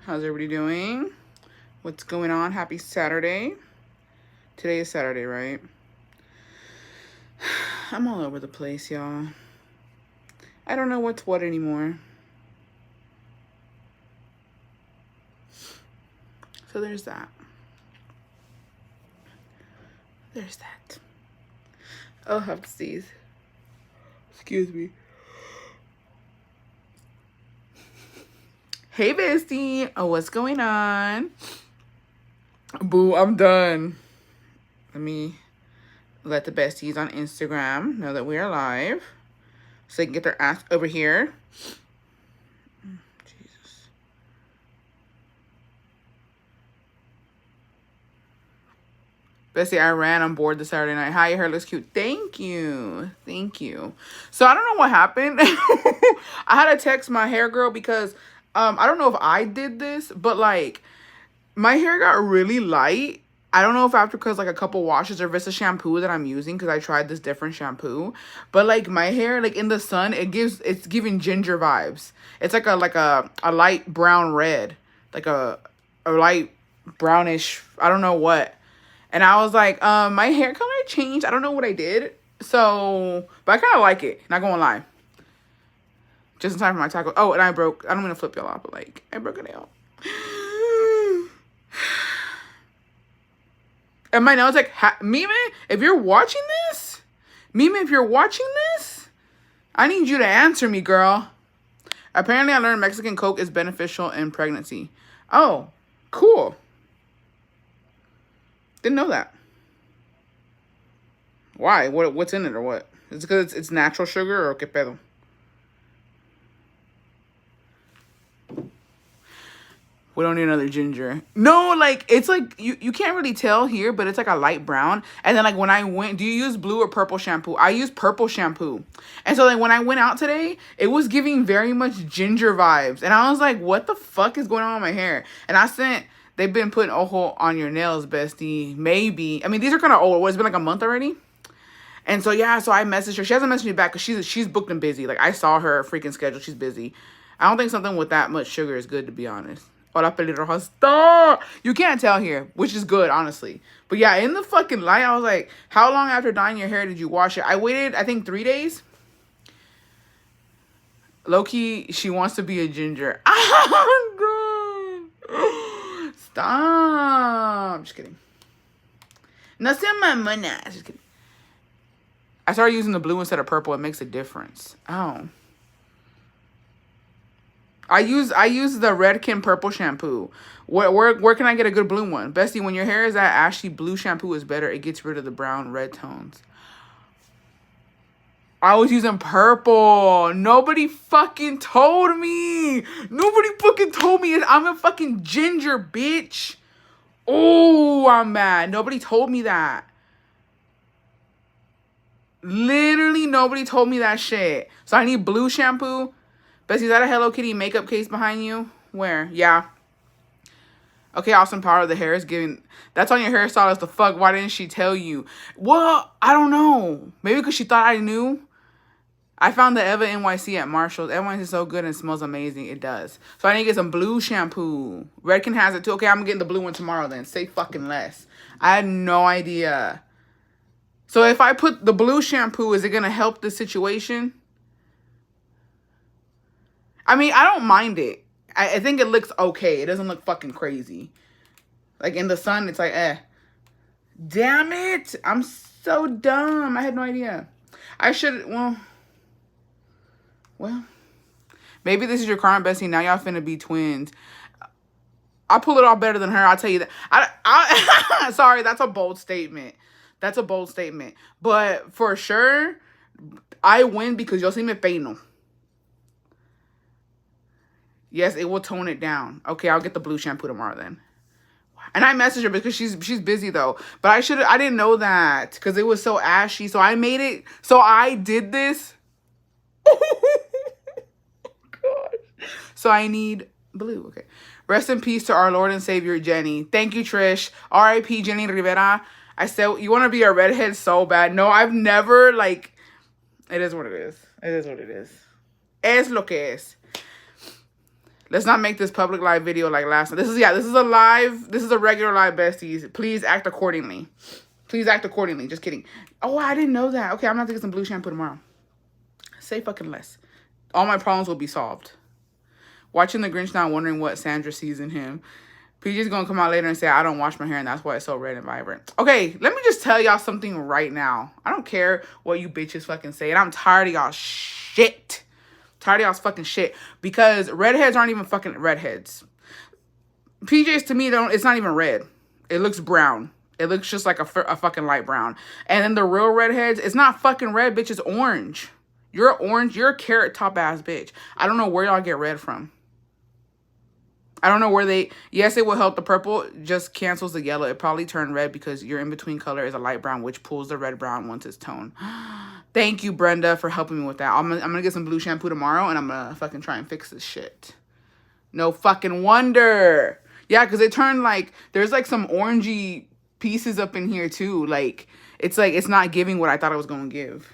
How's everybody doing? What's going on? Happy Saturday. Today is Saturday, right? I'm all over the place, y'all. I don't know what's what anymore. So there's that. There's that. I'll have to sneeze. Excuse me. Hey, bestie. Oh, what's going on? Boo, I'm done. Let me let the besties on Instagram know that we are live so they can get their ass over here. Jesus. Bestie, I ran on board the Saturday night. Hi, your hair looks cute. Thank you. Thank you. So I don't know what happened. I had to text my hair girl because I don't know if I did this, but like my hair got really light. I don't know if after because like a couple washes or if it's a shampoo that I'm using because I tried this different shampoo. But like my hair, like in the sun, it's giving ginger vibes. It's like a light brown red, like a light brownish. I don't know what. And I was like, my hair color changed. I don't know what I did. So, but I kind of like it. Not gonna lie. Just in time for my taco. Oh, and I don't want to flip y'all off, but like, I broke a nail. And my nail's like, Mime, if you're watching this, I need you to answer me, girl. Apparently, I learned Mexican Coke is beneficial in pregnancy. Oh, cool. Didn't know that. Why? What's in it or what? Is it because it's natural sugar or qué pedo? We don't need another ginger. No, like, it's like, you can't really tell here, but it's like a light brown. And then, like, when I went, do you use blue or purple shampoo? I use purple shampoo. And so, like, when I went out today, it was giving very much ginger vibes. And I was like, what the fuck is going on with my hair? And they've been putting ojo on your nails, bestie. Maybe. I mean, these are kind of old. It's been like a month already. And so, yeah, so I messaged her. She hasn't messaged me back because she's booked and busy. Like, I saw her freaking schedule. She's busy. I don't think something with that much sugar is good, to be honest. Hola, pelirroja. Stop! You can't tell here, which is good, honestly. But yeah, in the fucking light, I was like, how long after dyeing your hair did you wash it? I waited, I think, 3 days. Low-key, she wants to be a ginger. Oh, God. Stop. Just kidding. No seas mamona. Just kidding. I started using the blue instead of purple. It makes a difference. Oh. I use the Redken purple shampoo. Where can I get a good blue one? Bestie, when your hair is that ashy, blue shampoo is better. It gets rid of the brown red tones. I was using purple. Nobody fucking told me. I'm a fucking ginger, bitch. Oh, I'm mad. Nobody told me that. Literally nobody told me that shit. So I need blue shampoo. Bessie, is that a Hello Kitty makeup case behind you? Where? Yeah. Okay, awesome power. The hair is giving. That's on your hairstylist. The fuck? Why didn't she tell you? Well, I don't know. Maybe because she thought I knew. I found the Eva NYC at Marshall's. NYC is so good and smells amazing. It does. So I need to get some blue shampoo. Redken has it too. Okay, I'm getting the blue one tomorrow then. Say fucking less. I had no idea. So if I put the blue shampoo, is it going to help the situation? I mean, I don't mind it. I think it looks okay. It doesn't look fucking crazy. Like, in the sun, it's like, eh. Damn it! I'm so dumb. I had no idea. I should, well. Maybe this is your current bestie. Now y'all finna be twins. I'll pull it off better than her. I'll tell you that. Sorry, that's a bold statement. But for sure, I win because yo sí me peino. Yes, it will tone it down. Okay, I'll get the blue shampoo tomorrow then. And I messaged her because she's busy though. But I didn't know that because it was so ashy. So I made it. So I did this. Gosh. So I need blue. Okay. Rest in peace to our Lord and Savior, Jenni. Thank you, Trish. R.I.P. Jenni Rivera. I said, you want to be a redhead so bad. No, I've never, like, it is what it is. Es lo que es. Let's not make this public live video like last time. This is a live. This is a regular live, besties. Please act accordingly. Please act accordingly. Just kidding. Oh, I didn't know that. Okay, I'm gonna get some blue shampoo tomorrow. Say fucking less. All my problems will be solved. Watching The Grinch now, wondering what Sandra sees in him. PJ's gonna come out later and say, I don't wash my hair and that's why it's so red and vibrant. Okay, let me just tell y'all something right now. I don't care what you bitches fucking say. And I'm tired of y'all shit. Tired of y'all's fucking shit. Because redheads aren't even fucking redheads. PJs to me, it's not even red. It looks brown. It looks just like a fucking light brown. And then the real redheads, it's not fucking red, bitch. It's orange. You're orange. You're a carrot top ass bitch. I don't know where y'all get red from. I don't know where they... Yes, it will help. The purple just cancels the yellow. It probably turned red because your in-between color is a light brown, which pulls the red brown once it's toned. Thank you, Brenda, for helping me with that. I'm gonna get some blue shampoo tomorrow, and I'm gonna fucking try and fix this shit. No fucking wonder. Yeah, because it turned like... There's like some orangey pieces up in here, too. Like, it's not giving what I thought it was gonna give.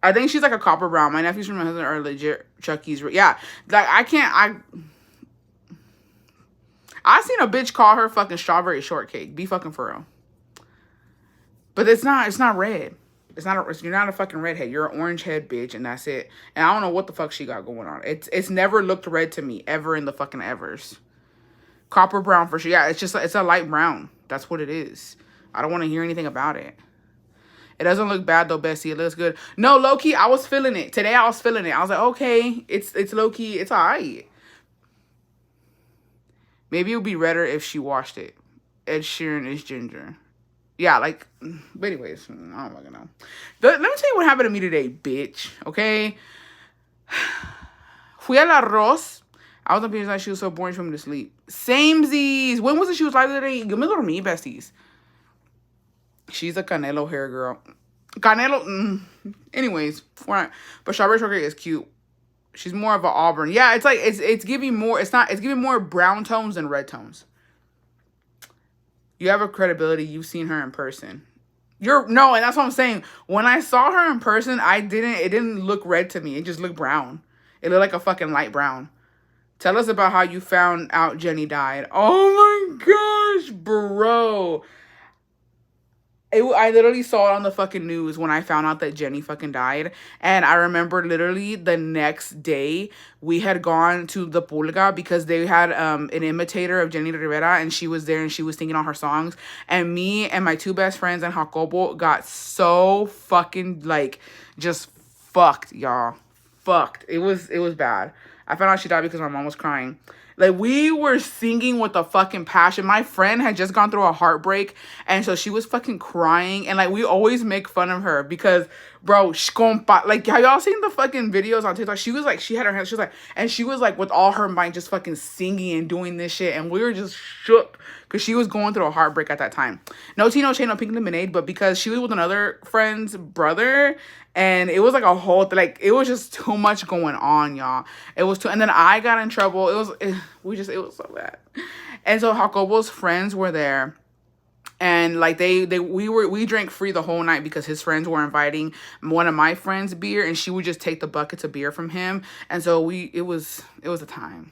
I think she's like a copper brown. My nephews from my husband are legit Chucky's. Yeah, like I seen a bitch call her fucking strawberry shortcake. Be fucking for real. But it's not red. You're not a fucking redhead. You're an orange head bitch, and that's it. And I don't know what the fuck she got going on. It's never looked red to me, ever in the fucking evers. Copper brown for sure. Yeah, it's a light brown. That's what it is. I don't want to hear anything about it. It doesn't look bad though, Bessie. It looks good. No, low-key, I was feeling it. Today I was feeling it. I was like, okay, it's low-key, it's alright. Maybe it would be redder if she washed it. Ed Sheeran is ginger. Yeah, like, but anyways, I don't fucking know. Let me tell you what happened to me today, bitch. Okay? Fui al arroz. I was on Peter's night. She was so boring, she put me to sleep. Samesies. When was it she was live today? Yo me dormí, besties. She's a Canelo hair girl. Canelo. Anyways, but strawberry shortcake is cute. She's more of an auburn. Yeah, it's like it's giving more. It's giving more brown tones than red tones. You have a credibility. You've seen her in person. And that's what I'm saying. When I saw her in person, it didn't look red to me. It just looked brown. It looked like a fucking light brown. Tell us about how you found out Jenni died. Oh my gosh, bro. I literally saw it on the fucking news when I found out that Jenni fucking died. And I remember literally the next day we had gone to the Pulga because they had an imitator of Jenni Rivera, and she was there and she was singing all her songs. And me and my two best friends and Jacobo got so fucking like just fucked, y'all. Fucked. It was bad. I found out she died because my mom was crying. Like, we were singing with a fucking passion. My friend had just gone through a heartbreak, and so she was fucking crying. And, like, we always make fun of her because, bro, like, have y'all seen the fucking videos on TikTok? She was like, she had her hands, she was like, with all her might, just fucking singing and doing this shit. And we were just shook because she was going through a heartbreak at that time. No tea, no shade, no pink lemonade, but because she was with another friend's brother, and it was like a whole, like, it was just too much going on, y'all. It was too, and then I got in trouble. It was so bad. And so Jacobo's friends were there, and like we drank free the whole night because his friends were inviting one of my friends beer, and she would just take the buckets of beer from him. And so it was a time.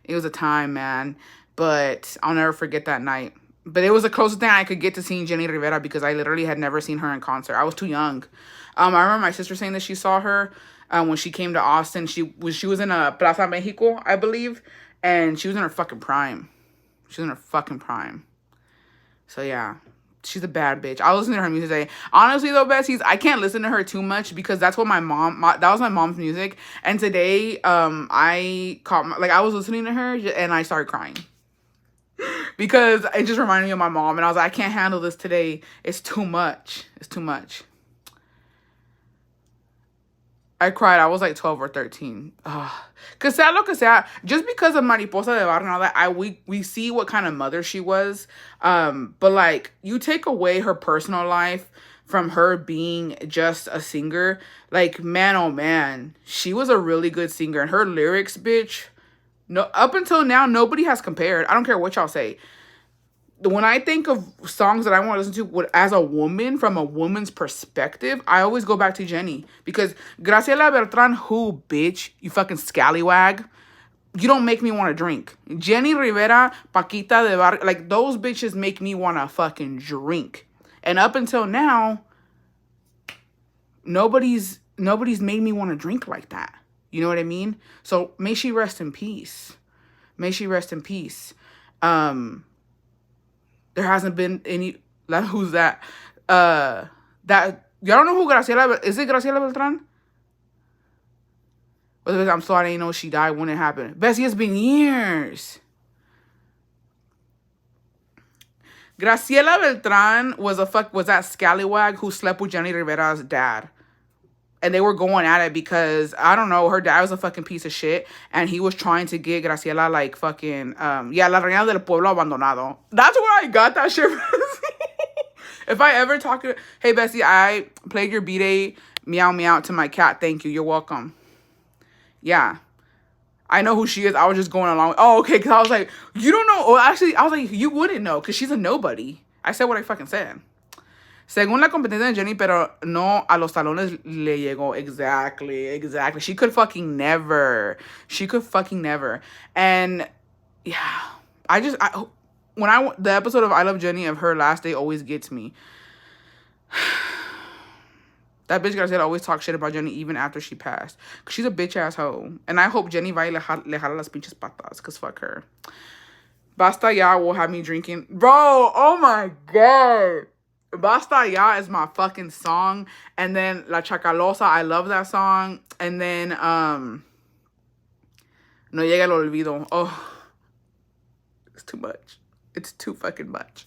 It was a time, man. But I'll never forget that night. But it was the closest thing I could get to seeing Jenni Rivera because I literally had never seen her in concert. I was too young. I remember my sister saying that she saw her when she came to Austin. She was in a Plaza Mexico, I believe, and she was in her fucking prime. She was in her fucking prime. So yeah, she's a bad bitch. I'll listen to her music today. Honestly though, besties, I can't listen to her too much because that's what that was my mom's music. And today, I was listening to her and I started crying. Because it just reminded me of my mom, and I was like, I can't handle this today. It's too much. It's too much. I cried. I was like 12 or 13. Cause sea lo que sea, just because of Mariposa de Barrio and all that, we see what kind of mother she was. But like, you take away her personal life from her being just a singer. Like, man, oh man, she was a really good singer, and her lyrics, bitch. No, up until now, nobody has compared. I don't care what y'all say. When I think of songs that I want to listen to as a woman, from a woman's perspective, I always go back to Jenni. Because Graciela Beltran, who, bitch? You fucking scallywag. you don't make me want to drink. Jenni Rivera, Paquita de Bar, like those bitches make me want to fucking drink. And up until now, nobody's made me want to drink like that. You know what I mean? So may she rest in peace. May she rest in peace. There hasn't been any. Who's that? That y'all don't know who Graciela is. It Graciela Beltran? I'm sorry, I didn't know she died when it happened. Bessie, it's been years. Graciela Beltran was that scallywag who slept with Jenni Rivera's dad. And they were going at it because, I don't know, her dad was a fucking piece of shit. And he was trying to get Graciela, like, fucking, la reina del pueblo abandonado. That's where I got that shit from. If I ever talk to, hey, Bessie, I played your B-Day meow meow to my cat. Thank you. You're welcome. Yeah. I know who she is. I was just going along. Oh, okay. Because I was like, you don't know. Well, actually, I was like, you wouldn't know because she's a nobody. I said what I fucking said. Según la competencia de Jenni, pero no a los talones le llegó. Exactly. She could fucking never. And yeah, the episode of I Love Jenni of her last day always gets me. That bitch Graciela always talks shit about Jenni even after she passed. Cause she's a bitch ass hoe. And I hope Jenni va y le jala las pinches patas. Cause fuck her. Basta Ya will have me drinking. Bro, oh my God. Basta Ya is my fucking song. And then La Chacalosa, I love that song. And then No Llega el Olvido. Oh, it's too much. It's too fucking much.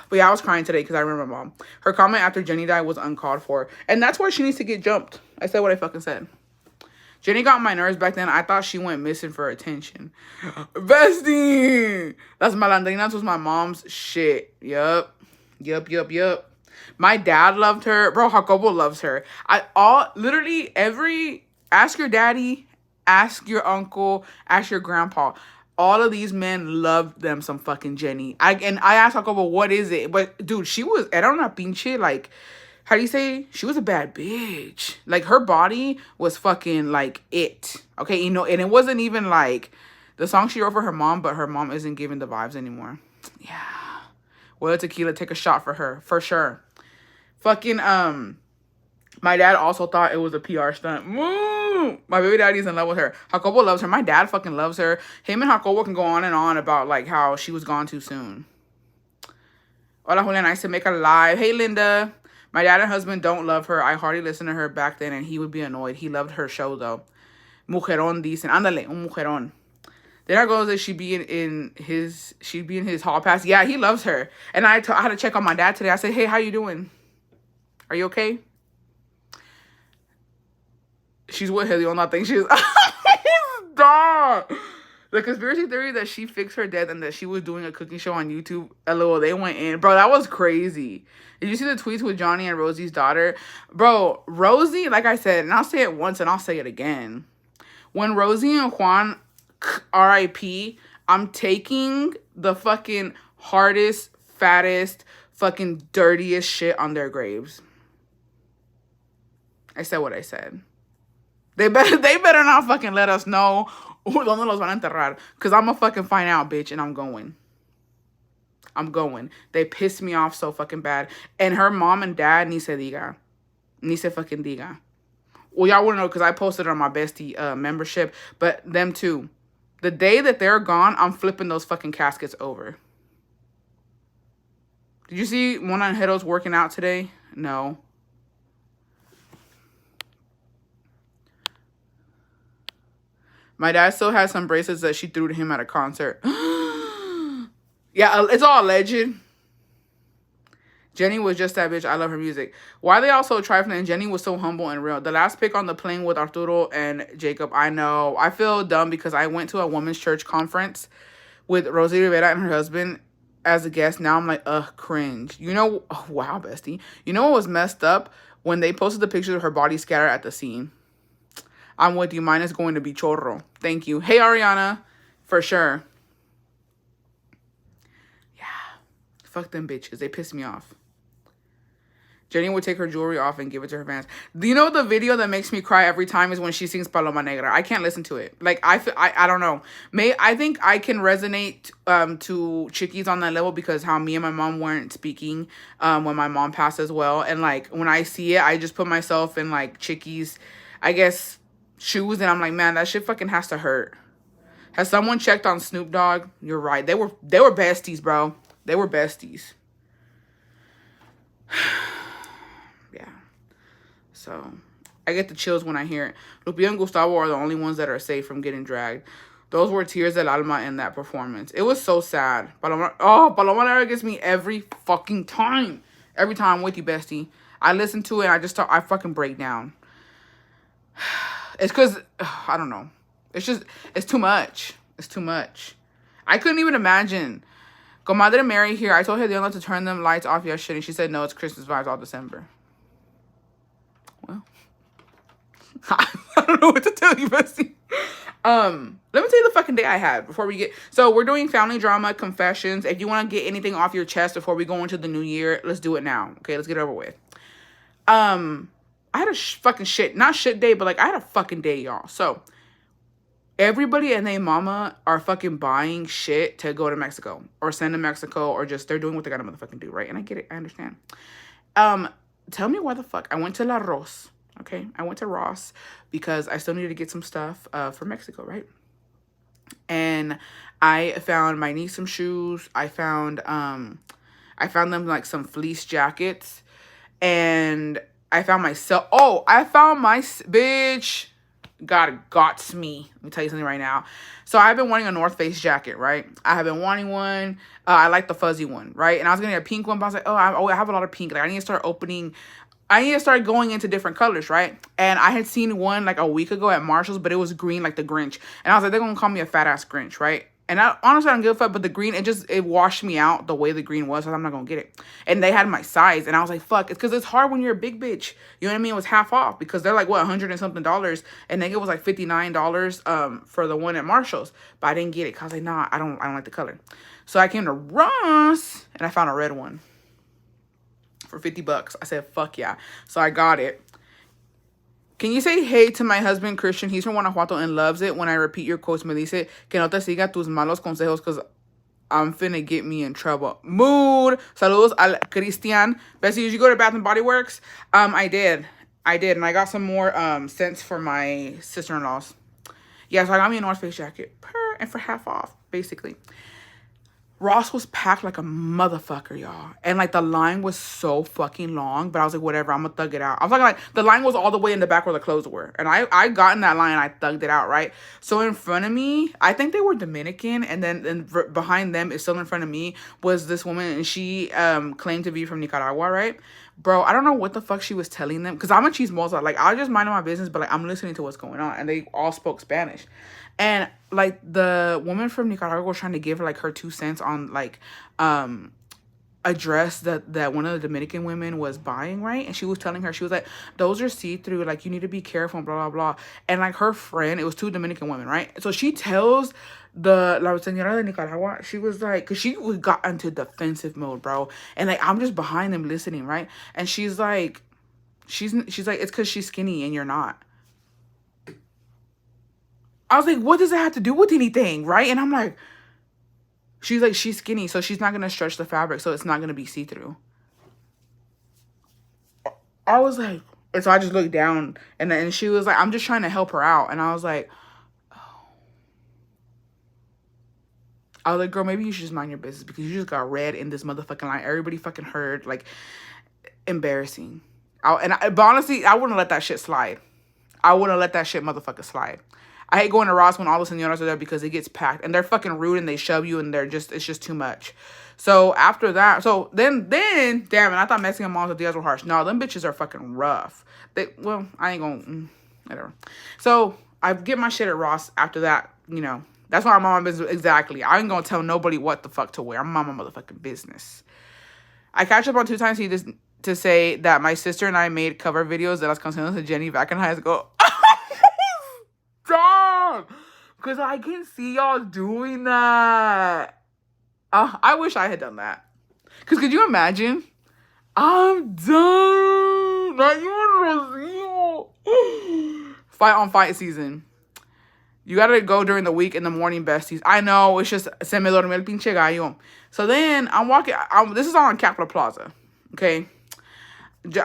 But yeah, I was crying today because I remember my mom. Her comment after Jenni died was uncalled for. And that's why she needs to get jumped. I said what I fucking said. Jenni got on my nerves back then. I thought she went missing for attention. Bestie! Las Malandrinas was my mom's shit. Yup. My dad loved her. Bro, Jacobo loves her. Ask your daddy, ask your uncle, ask your grandpa. All of these men loved them some fucking Jenni. I asked Jacobo, what is it? But, dude, she was, era una pinche, like, how do you say? She was a bad bitch. Like, her body was fucking, like, it. Okay, you know, and it wasn't even, like, the song she wrote for her mom, but her mom isn't giving the vibes anymore. Yeah. Well, tequila, take a shot for her. For sure. Fucking, my dad also thought it was a PR stunt. Woo! My baby daddy's in love with her. Jacobo loves her. My dad fucking loves her. Him and Jacobo can go on and on about, like, how she was gone too soon. Hola, Julia. Nice to make a live. Hey, Linda. My dad and husband don't love her. I hardly listened to her back then, and he would be annoyed. He loved her show, though. Mujerón, dicen. Ándale, un mujerón. Then I goes that she'd be in his hall pass. Yeah, he loves her. And I had to check on my dad today. I said, hey, how you doing? Are you okay? She's with him. The only thing she's... Stop! The conspiracy theory that she fixed her death and that she was doing a cooking show on YouTube. LOL, they went in. Bro, that was crazy. Did you see the tweets with Johnny and Rosie's daughter? Bro, Rosie, like I said, and I'll say it once and I'll say it again. When Rosie and Juan... R.I.P. I'm taking the fucking hardest, fattest, fucking dirtiest shit on their graves. I said what I said. They better not fucking let us know donde los van a enterrar. Because I'm gonna fucking find out, bitch, and I'm going. They pissed me off so fucking bad. And her mom and dad, ni se diga. Ni se fucking diga. Well, y'all wouldn't know because I posted it on my bestie membership. But them too. The day that they're gone, I'm flipping those fucking caskets over. Did you see Mona and Heroes working out today? No. My dad still has some bracelets that she threw to him at a concert. Yeah, it's all alleged. Jenni was just that bitch. I love her music. Why are they all so trifling? And Jenni was so humble and real. The last pic on the plane with Arturo and Jacob, I know. I feel dumb because I went to a women's church conference with Rosie Rivera and her husband as a guest. Now I'm like, ugh, cringe. You know, oh, wow, bestie. You know what was messed up? When they posted the pictures of her body scattered at the scene. I'm with you. Mine is going to be chorro. Thank you. Hey, Ariana. For sure. Yeah. Fuck them bitches. They piss me off. Jenni would take her jewelry off and give it to her fans. Do you know the video that makes me cry every time is when she sings Paloma Negra? I can't listen to it. Like, I don't know. I think I can resonate to Chickies on that level because how me and my mom weren't speaking when my mom passed as well. And, like, when I see it, I just put myself in, like, Chickies, I guess, shoes. And I'm like, man, that shit fucking has to hurt. Has someone checked on Snoop Dogg? You're right. They were besties, bro. They were besties. Yeah. So, I get the chills when I hear it. Lupita and Gustavo are the only ones that are safe from getting dragged. Those were tears del alma in that performance. It was so sad. Paloma Negra gets me every fucking time. Every time I'm with you, bestie. I listen to it and I fucking break down. It's because, I don't know. It's too much. It's too much. I couldn't even imagine. Comadre Mary here. I told her to turn them lights off yesterday. And she said, no, it's Christmas vibes all December. Well, I don't know what to tell you, bestie. Let me tell you the fucking day I had before we get... So, we're doing family drama, confessions. If you want to get anything off your chest before we go into the new year, let's do it now. Okay, let's get it over with. I had a fucking shit... Not shit day, but, like, I had a fucking day, y'all. So... Everybody and their mama are fucking buying shit to go to Mexico or send to Mexico or just they're doing what they gotta motherfucking do, right? And I get it. I understand. Tell me why the fuck. I went to La Ros, okay? I went to Ross because I still needed to get some stuff for Mexico, right? And I found my niece some shoes. I found them like some fleece jackets. And I found myself... Oh, I found my... Bitch... God got me. Let me tell you something right now. So I've been wanting a North Face jacket, right? I have been wanting one. I like the fuzzy one, right? And I was getting a pink one, but I was like, I have a lot of pink. Like, I need to start going into different colors, right? And I had seen one like a week ago at Marshall's, but it was green like the Grinch. And I was like, they're gonna call me a fat ass Grinch, right? And honestly, I don't give a fuck, but the green, it washed me out the way the green was, so I'm not going to get it. And they had my size, and I was like, fuck, it's because it's hard when you're a big bitch. You know what I mean? It was half off, because they're like, what, $100 and something, and then it was like $59 for the one at Marshall's. But I didn't get it, because I was like, nah, I don't like the color. So I came to Ross, and I found a red one for $50. I said, fuck yeah. So I got it. Can you say hey to my husband, Christian? He's from Guanajuato and loves it when I repeat your quotes. Me dice que no te siga tus malos consejos because I'm finna get me in trouble. Mood. Saludos al Christian. Bessie, did you go to Bath and Body Works? I did. And I got some more scents for my sister-in-laws. Yeah, so I got me a North Face jacket. And for half off, basically. Ross was packed like a motherfucker, y'all. And, like, the line was so fucking long. But I was like, whatever, I'm gonna thug it out. I was like, the line was all the way in the back where the clothes were. And I got in that line and I thugged it out, right? So in front of me, I think they were Dominican. And then behind them, is still in front of me, was this woman. And she claimed to be from Nicaragua, right? Bro, I don't know what the fuck she was telling them. Because I'm a chismosa. Like, I was just minding my business. But, like, I'm listening to what's going on. And they all spoke Spanish. And, like, the woman from Nicaragua was trying to give her, like, her 2 cents on, like, a dress that one of the Dominican women was buying, right? And she was telling her, she was like, those are see-through. Like, you need to be careful, blah, blah, blah. And, like, her friend, it was 2 Dominican women, right? So she tells la señora de Nicaragua, she was like, because she got into defensive mode, bro. And, like, I'm just behind them listening, right? And she's like, she's like, it's because she's skinny and you're not. I was like, what does that have to do with anything, right? And I'm like, she's like, she's skinny, so she's not going to stretch the fabric, so it's not going to be see-through. I was like, and so I just looked down, and then she was like, I'm just trying to help her out. And I was like, oh. I was like, girl, maybe you should just mind your business, because you just got red in this motherfucking line. Everybody fucking heard, like, embarrassing. But honestly, I wouldn't let that shit slide. I wouldn't let that shit motherfucker slide. I hate going to Ross when all the señoras are there because it gets packed. And they're fucking rude and they shove you and it's just too much. So after that, so then, damn it, I thought Mexican moms with Diaz were harsh. No, them bitches are fucking rough. I ain't gonna, whatever. So I get my shit at Ross after that, you know. That's why I'm on my business. Exactly. I ain't gonna tell nobody what the fuck to wear. I'm on my motherfucking business. I catch up on 2 times to say that my sister and I made cover videos de las canciones de Jenni back in high school. Stop! Because I can see y'all doing that. I wish I had done that. Because could you imagine? I'm done. Not you in Fight on fight season. You gotta go during the week in the morning, besties. I know, it's just se me dormió el pinche gallo. So then I'm walking. This is all in Capitol Plaza, okay? It's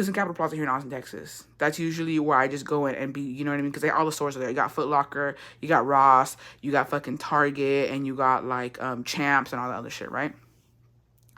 in Capitol Plaza here in Austin, Texas. That's usually where I just go in and be, you know what I mean? Because all the stores are there. You got Foot Locker, you got Ross, you got fucking Target, and you got like Champs and all that other shit, right?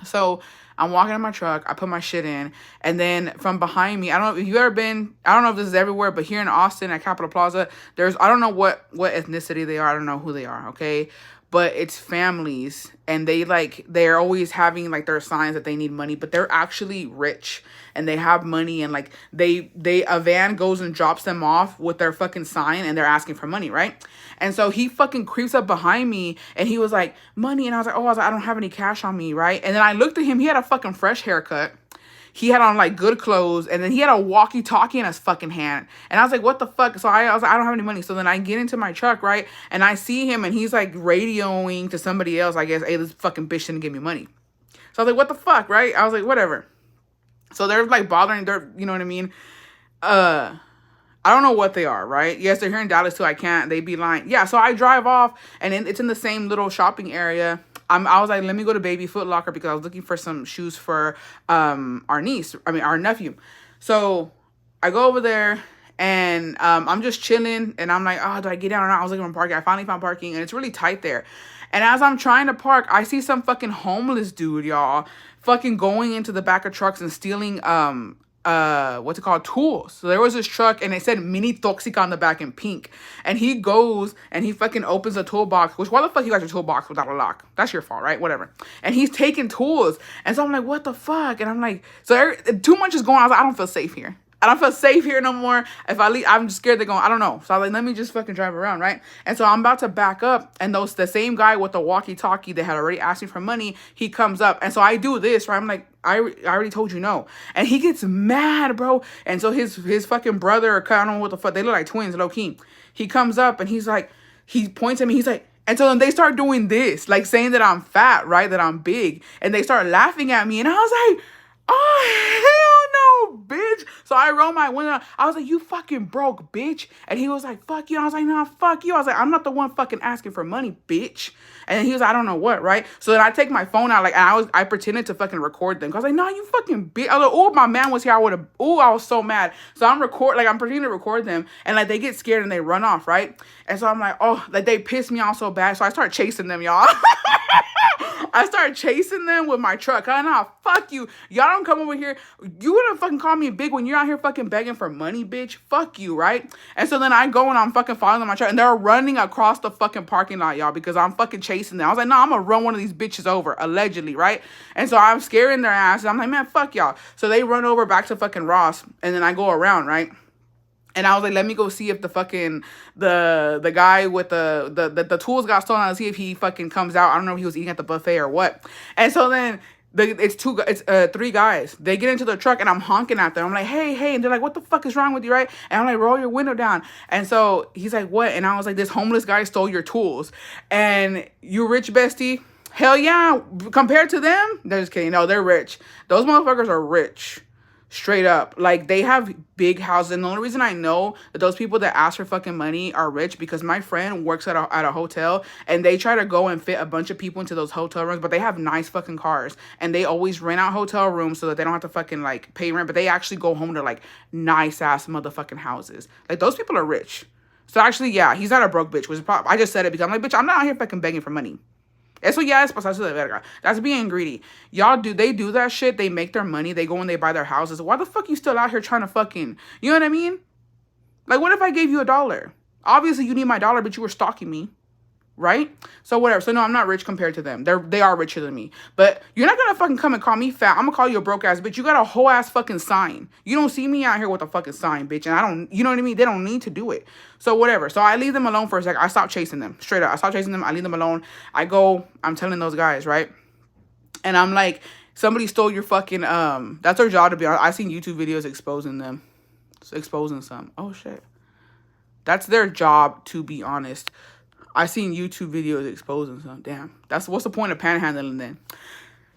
So I'm walking in my truck, I put my shit in, and then from behind me, I don't know if you've ever been, I don't know if this is everywhere, but here in Austin at Capitol Plaza, I don't know what ethnicity they are, I don't know who they are, okay? But it's families, and they're always having like their signs that they need money, but they're actually rich and they have money, and like a van goes and drops them off with their fucking sign, and they're asking for money, right? And so he fucking creeps up behind me, and he was like, money, and I was like, I don't have any cash on me, right? And then I looked at him, he had a fucking fresh haircut. He had on like good clothes, and then he had a walkie-talkie in his fucking hand. And I was like, what the fuck? So I was like, I don't have any money. So then I get into my truck, right? And I see him, and he's like radioing to somebody else, I guess, hey, this fucking bitch didn't give me money. So I was like, what the fuck, right? I was like, whatever. So they're like bothering, you know what I mean? I don't know what they are, right? Yes, they're here in Dallas too. I can't. They be lying. Yeah, so I drive off, and it's in the same little shopping area. I was like, let me go to Baby Foot Locker because I was looking for some shoes for our nephew. So I go over there, and I'm just chilling, and I'm like, oh, do I get down or not? I was looking for parking. I finally found parking, and it's really tight there. And as I'm trying to park, I see some fucking homeless dude, y'all, fucking going into the back of trucks and stealing what's it called, tools. So there was this truck, and it said Mini Toxic on the back in pink, and he goes and he fucking opens a toolbox, which, why the fuck you got your toolbox without a lock? That's your fault, right? Whatever. And he's taking tools, and so I'm like, what the fuck? And I'm like, so too much is going on. I was like, I don't feel safe here. I don't feel safe here no more. If I leave, I'm just scared they're going, I don't know. So I was like, let me just fucking drive around, right? And so I'm about to back up, and the same guy with the walkie-talkie that had already asked me for money, he comes up. And so I do this, right? I'm like, I already told you no. And he gets mad, bro. And so his fucking brother, I don't know what the fuck, they look like twins, low-key. He comes up, and he's like, he points at me, he's like, and so then they start doing this, like saying that I'm fat, right? That I'm big. And they start laughing at me, and I was like, oh, hell no, bitch. So I rolled my window. I was like, you fucking broke, bitch. And he was like, fuck you. I was like, nah, fuck you. I was like, I'm not the one fucking asking for money, bitch. And then he was like, I don't know what, right? So then I take my phone out, like, and I pretended to fucking record them. I was like, nah, you fucking bitch. I was like, oh, if my man was here, I was so mad. So I'm pretending to record them, and like they get scared and they run off, right? And so I'm like, oh, like they pissed me off so bad. So I start chasing them, y'all. I started chasing them with my truck. Nah, fuck you. Y'all don't come over here. You wouldn't fucking call me big when you're out here fucking begging for money, bitch. Fuck you, right? And so then I go and I'm fucking following them my truck, and they're running across the fucking parking lot, y'all, because I'm fucking chasing them. I was like, nah, I'm gonna run one of these bitches over, allegedly, right? And so I'm scaring their asses. I'm like, man, fuck y'all. So they run over back to fucking Ross, and then I go around, right? And I was like, let me go see if the fucking the guy with the tools got stolen. I'll see if he fucking comes out. I don't know if he was eating at the buffet or what. And so then it's three guys. They get into the truck, and I'm honking at them. I'm like, hey, and they're like, what the fuck is wrong with you, right? And I'm like, roll your window down. And so he's like, what? And I was like, this homeless guy stole your tools. And you rich, bestie? Hell yeah. Compared to them, they're just kidding. No, they're rich. Those motherfuckers are rich. Straight up. Like, they have big houses. And the only reason I know that those people that ask for fucking money are rich, because my friend works at a hotel, and they try to go and fit a bunch of people into those hotel rooms, but they have nice fucking cars, and they always rent out hotel rooms so that they don't have to fucking like pay rent, but they actually go home to like nice ass motherfucking houses. Like, those people are rich. So actually, yeah, he's not a broke bitch, I just said it because I'm like, bitch, I'm not out here fucking begging for money. Eso ya es pasarse de verga. That's being greedy. They do that shit. They make their money. They go and they buy their houses. Why the fuck you still out here trying to fucking, you know what I mean? Like, what if I gave you $1? Obviously, you need my dollar, but you were stalking me, right? So whatever. So no, I'm not rich compared to them. They are richer than me. But you're not gonna fucking come and call me fat. I'm gonna call you a broke ass bitch. You got a whole ass fucking sign. You don't see me out here with a fucking sign, bitch. And I don't, you know what I mean? They don't need to do it. So whatever. So I leave them alone for a second. I stop chasing them. Straight up. I stop chasing them. I leave them alone. I'm telling those guys, right? And I'm like, somebody stole your fucking, that's their job, to be honest. I seen YouTube videos exposing them. Exposing some. Oh shit. That's their job, to be honest. I seen YouTube videos exposing some. Damn. What's the point of panhandling then?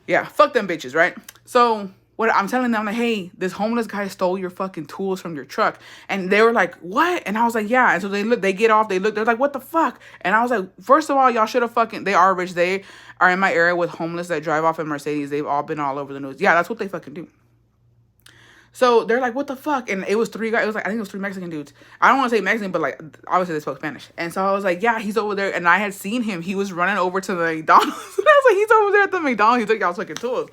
Yeah, fuck them bitches, right? So what I'm telling them, like, hey, this homeless guy stole your fucking tools from your truck. And they were like, what? And I was like, yeah. And so they get off, they look, they're like, what the fuck? And I was like, first of all, y'all should have fucking, they are rich. They are in my area with homeless that drive off in Mercedes. They've all been all over the news. Yeah, that's what they fucking do. So they're like, what the fuck? And it was three guys. It was like, I think it was three Mexican dudes. I don't want to say Mexican, but like, obviously they spoke Spanish. And so I was like, yeah, he's over there. And I had seen him. He was running over to the McDonald's. And I was like, he's over there at the McDonald's. He took y'all's fucking tools.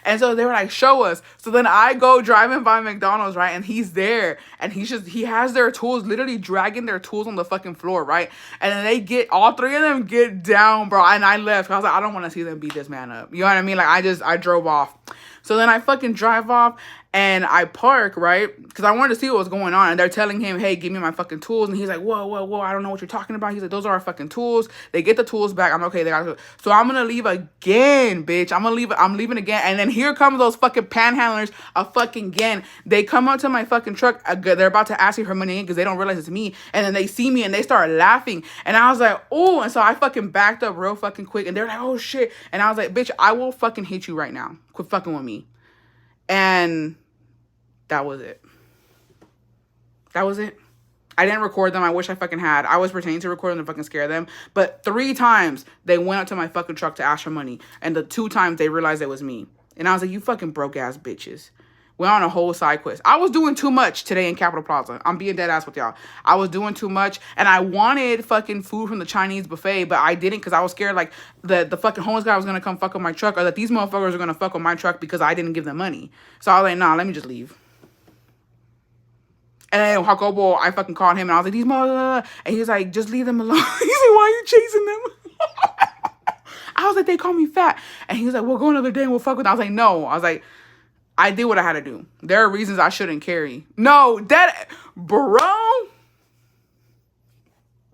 And so they were like, show us. So then I go driving by McDonald's, right? And he's there. And he has their tools, literally dragging their tools on the fucking floor, right? And then all three of them get down, bro. And I left. I was like, I don't want to see them beat this man up. You know what I mean? Like, I drove off. So then I fucking drive off and I park, right? Because I wanted to see what was going on. And they're telling him, hey, give me my fucking tools. And he's like, whoa, I don't know what you're talking about. He's like, those are our fucking tools. They get the tools back. I'm okay. They got it. So I'm going to leave again, bitch. I'm leaving again. And then here comes those fucking panhandlers fucking again. They come up to my fucking truck. They're about to ask me for money again because they don't realize it's me. And then they see me and they start laughing. And I was like, oh. And so I fucking backed up real fucking quick. And they're like, oh, shit. And I was like, bitch, I will fucking hit you right now. Quit fucking with me. And that was it. That was it. I didn't record them. I wish I fucking had. I was pretending to record them to fucking scare them. But 3 times they went up to my fucking truck to ask for money. And the 2 times they realized it was me. And I was like, you fucking broke ass bitches. Went on a whole side quest. I was doing too much today in Capitol Plaza. I'm being dead ass with y'all. I was doing too much. And I wanted fucking food from the Chinese buffet. But I didn't because I was scared like the fucking homeless guy was going to come fuck with my truck. Or that these motherfuckers are going to fuck with my truck because I didn't give them money. So I was like, nah, let me just leave. And then Jacobo, I fucking called him and I was like, these motherfuckers. And he was like, just leave them alone. He's like, why are you chasing them? I was like, they call me fat. And he was like, we'll go another day and we'll fuck with them. I was like, no. I was like, I did what I had to do. There are reasons I shouldn't carry. No, bro.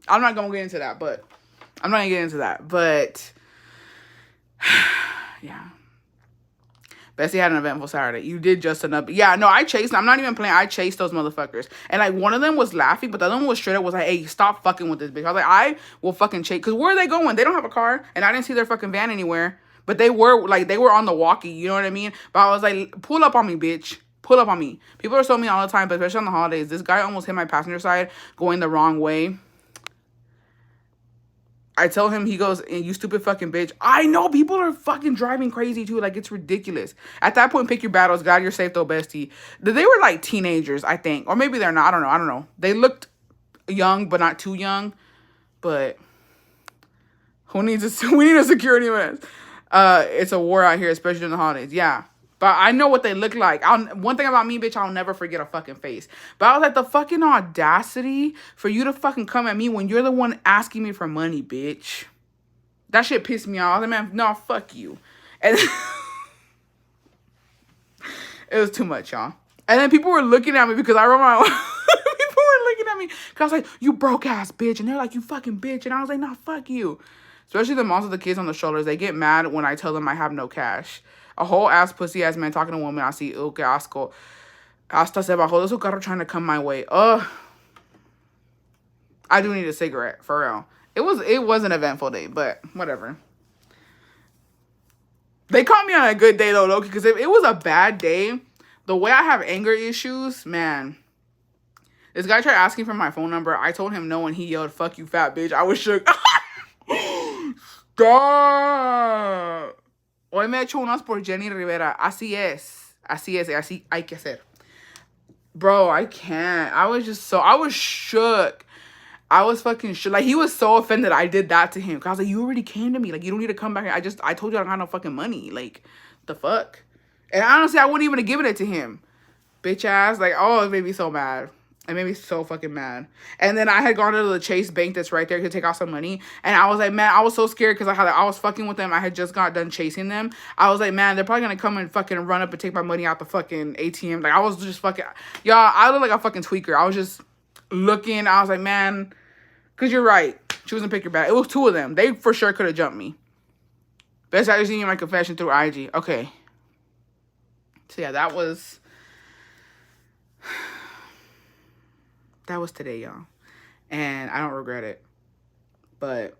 I'm not going to get into that, but yeah. Bessie had an eventful Saturday. You did just enough. Yeah, no, I chased them. I'm not even playing. I chased those motherfuckers. And like one of them was laughing, but the other one was straight up was like, hey, stop fucking with this bitch. I was like, I will fucking chase. Because where are they going? They don't have a car. And I didn't see their fucking van anywhere. But they were on the walkie, you know what I mean? But I was like, pull up on me, bitch. Pull up on me. People are so mean all the time, but especially on the holidays. This guy almost hit my passenger side going the wrong way. I tell him, he goes, you stupid fucking bitch. I know people are fucking driving crazy too. Like, it's ridiculous. At that point, pick your battles. God, you're safe though, bestie. They were like teenagers, I think. Or maybe they're not. I don't know. They looked young, but not too young. But we need a security man. It's a war out here, especially during the holidays. Yeah. But I know what they look like. One thing about me, bitch, I'll never forget a fucking face. But I was like, the fucking audacity for you to fucking come at me when you're the one asking me for money, bitch. That shit pissed me off. I was like, man, no, fuck you. And it was too much, y'all. And then people were looking at me because I wrote my own. People were looking at me because I was like, you broke ass bitch. And they're like, you fucking bitch. And I was like, nah, fuck you. Especially the moms with the kids on the shoulders. They get mad when I tell them I have no cash. A whole ass pussy ass man talking to a woman. I see, que asco. Hasta se bajó de su carro trying to come my way. Ugh. I do need a cigarette, for real. It was an eventful day, but whatever. They caught me on a good day though, Loki, because if it was a bad day, the way I have anger issues, man. This guy tried asking for my phone number. I told him no, and he yelled, fuck you, fat bitch. I was shook. Stop. Hoy me he hecho unas por Jenni Rivera. Así es. Así hay que hacer. Bro, I can't. I was shook. I was fucking shook. Like, he was so offended I did that to him. Cause I was like, you already came to me. Like, you don't need to come back here. I told you I don't have no fucking money. Like, the fuck? And honestly, I wouldn't even have given it to him. Bitch ass. Like, oh, it made me so mad. It made me so fucking mad. And then I had gone to the Chase Bank that's right there to take out some money. And I was like, man, I was so scared because I was fucking with them. I had just got done chasing them. I was like, man, they're probably going to come and fucking run up and take my money out the fucking ATM. Like, I was just fucking... Y'all, I look like a fucking tweaker. I was just looking. I was like, man... Because you're right. Choose and pick your battle. It was 2 of them. They for sure could have jumped me. Best I seen my confession through IG. Okay. So, yeah, that was today, y'all. And I don't regret it. But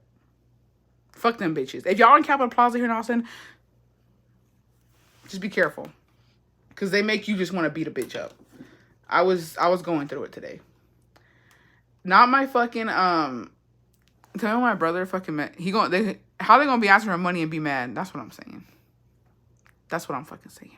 fuck them bitches. If y'all in Capitol Plaza here in Austin, Just be careful. Because they make you just want to beat a bitch up. I was going through it today. Not my fucking, tell me my brother fucking met, how they gonna be asking for money and be mad? That's what I'm saying. That's what I'm fucking saying.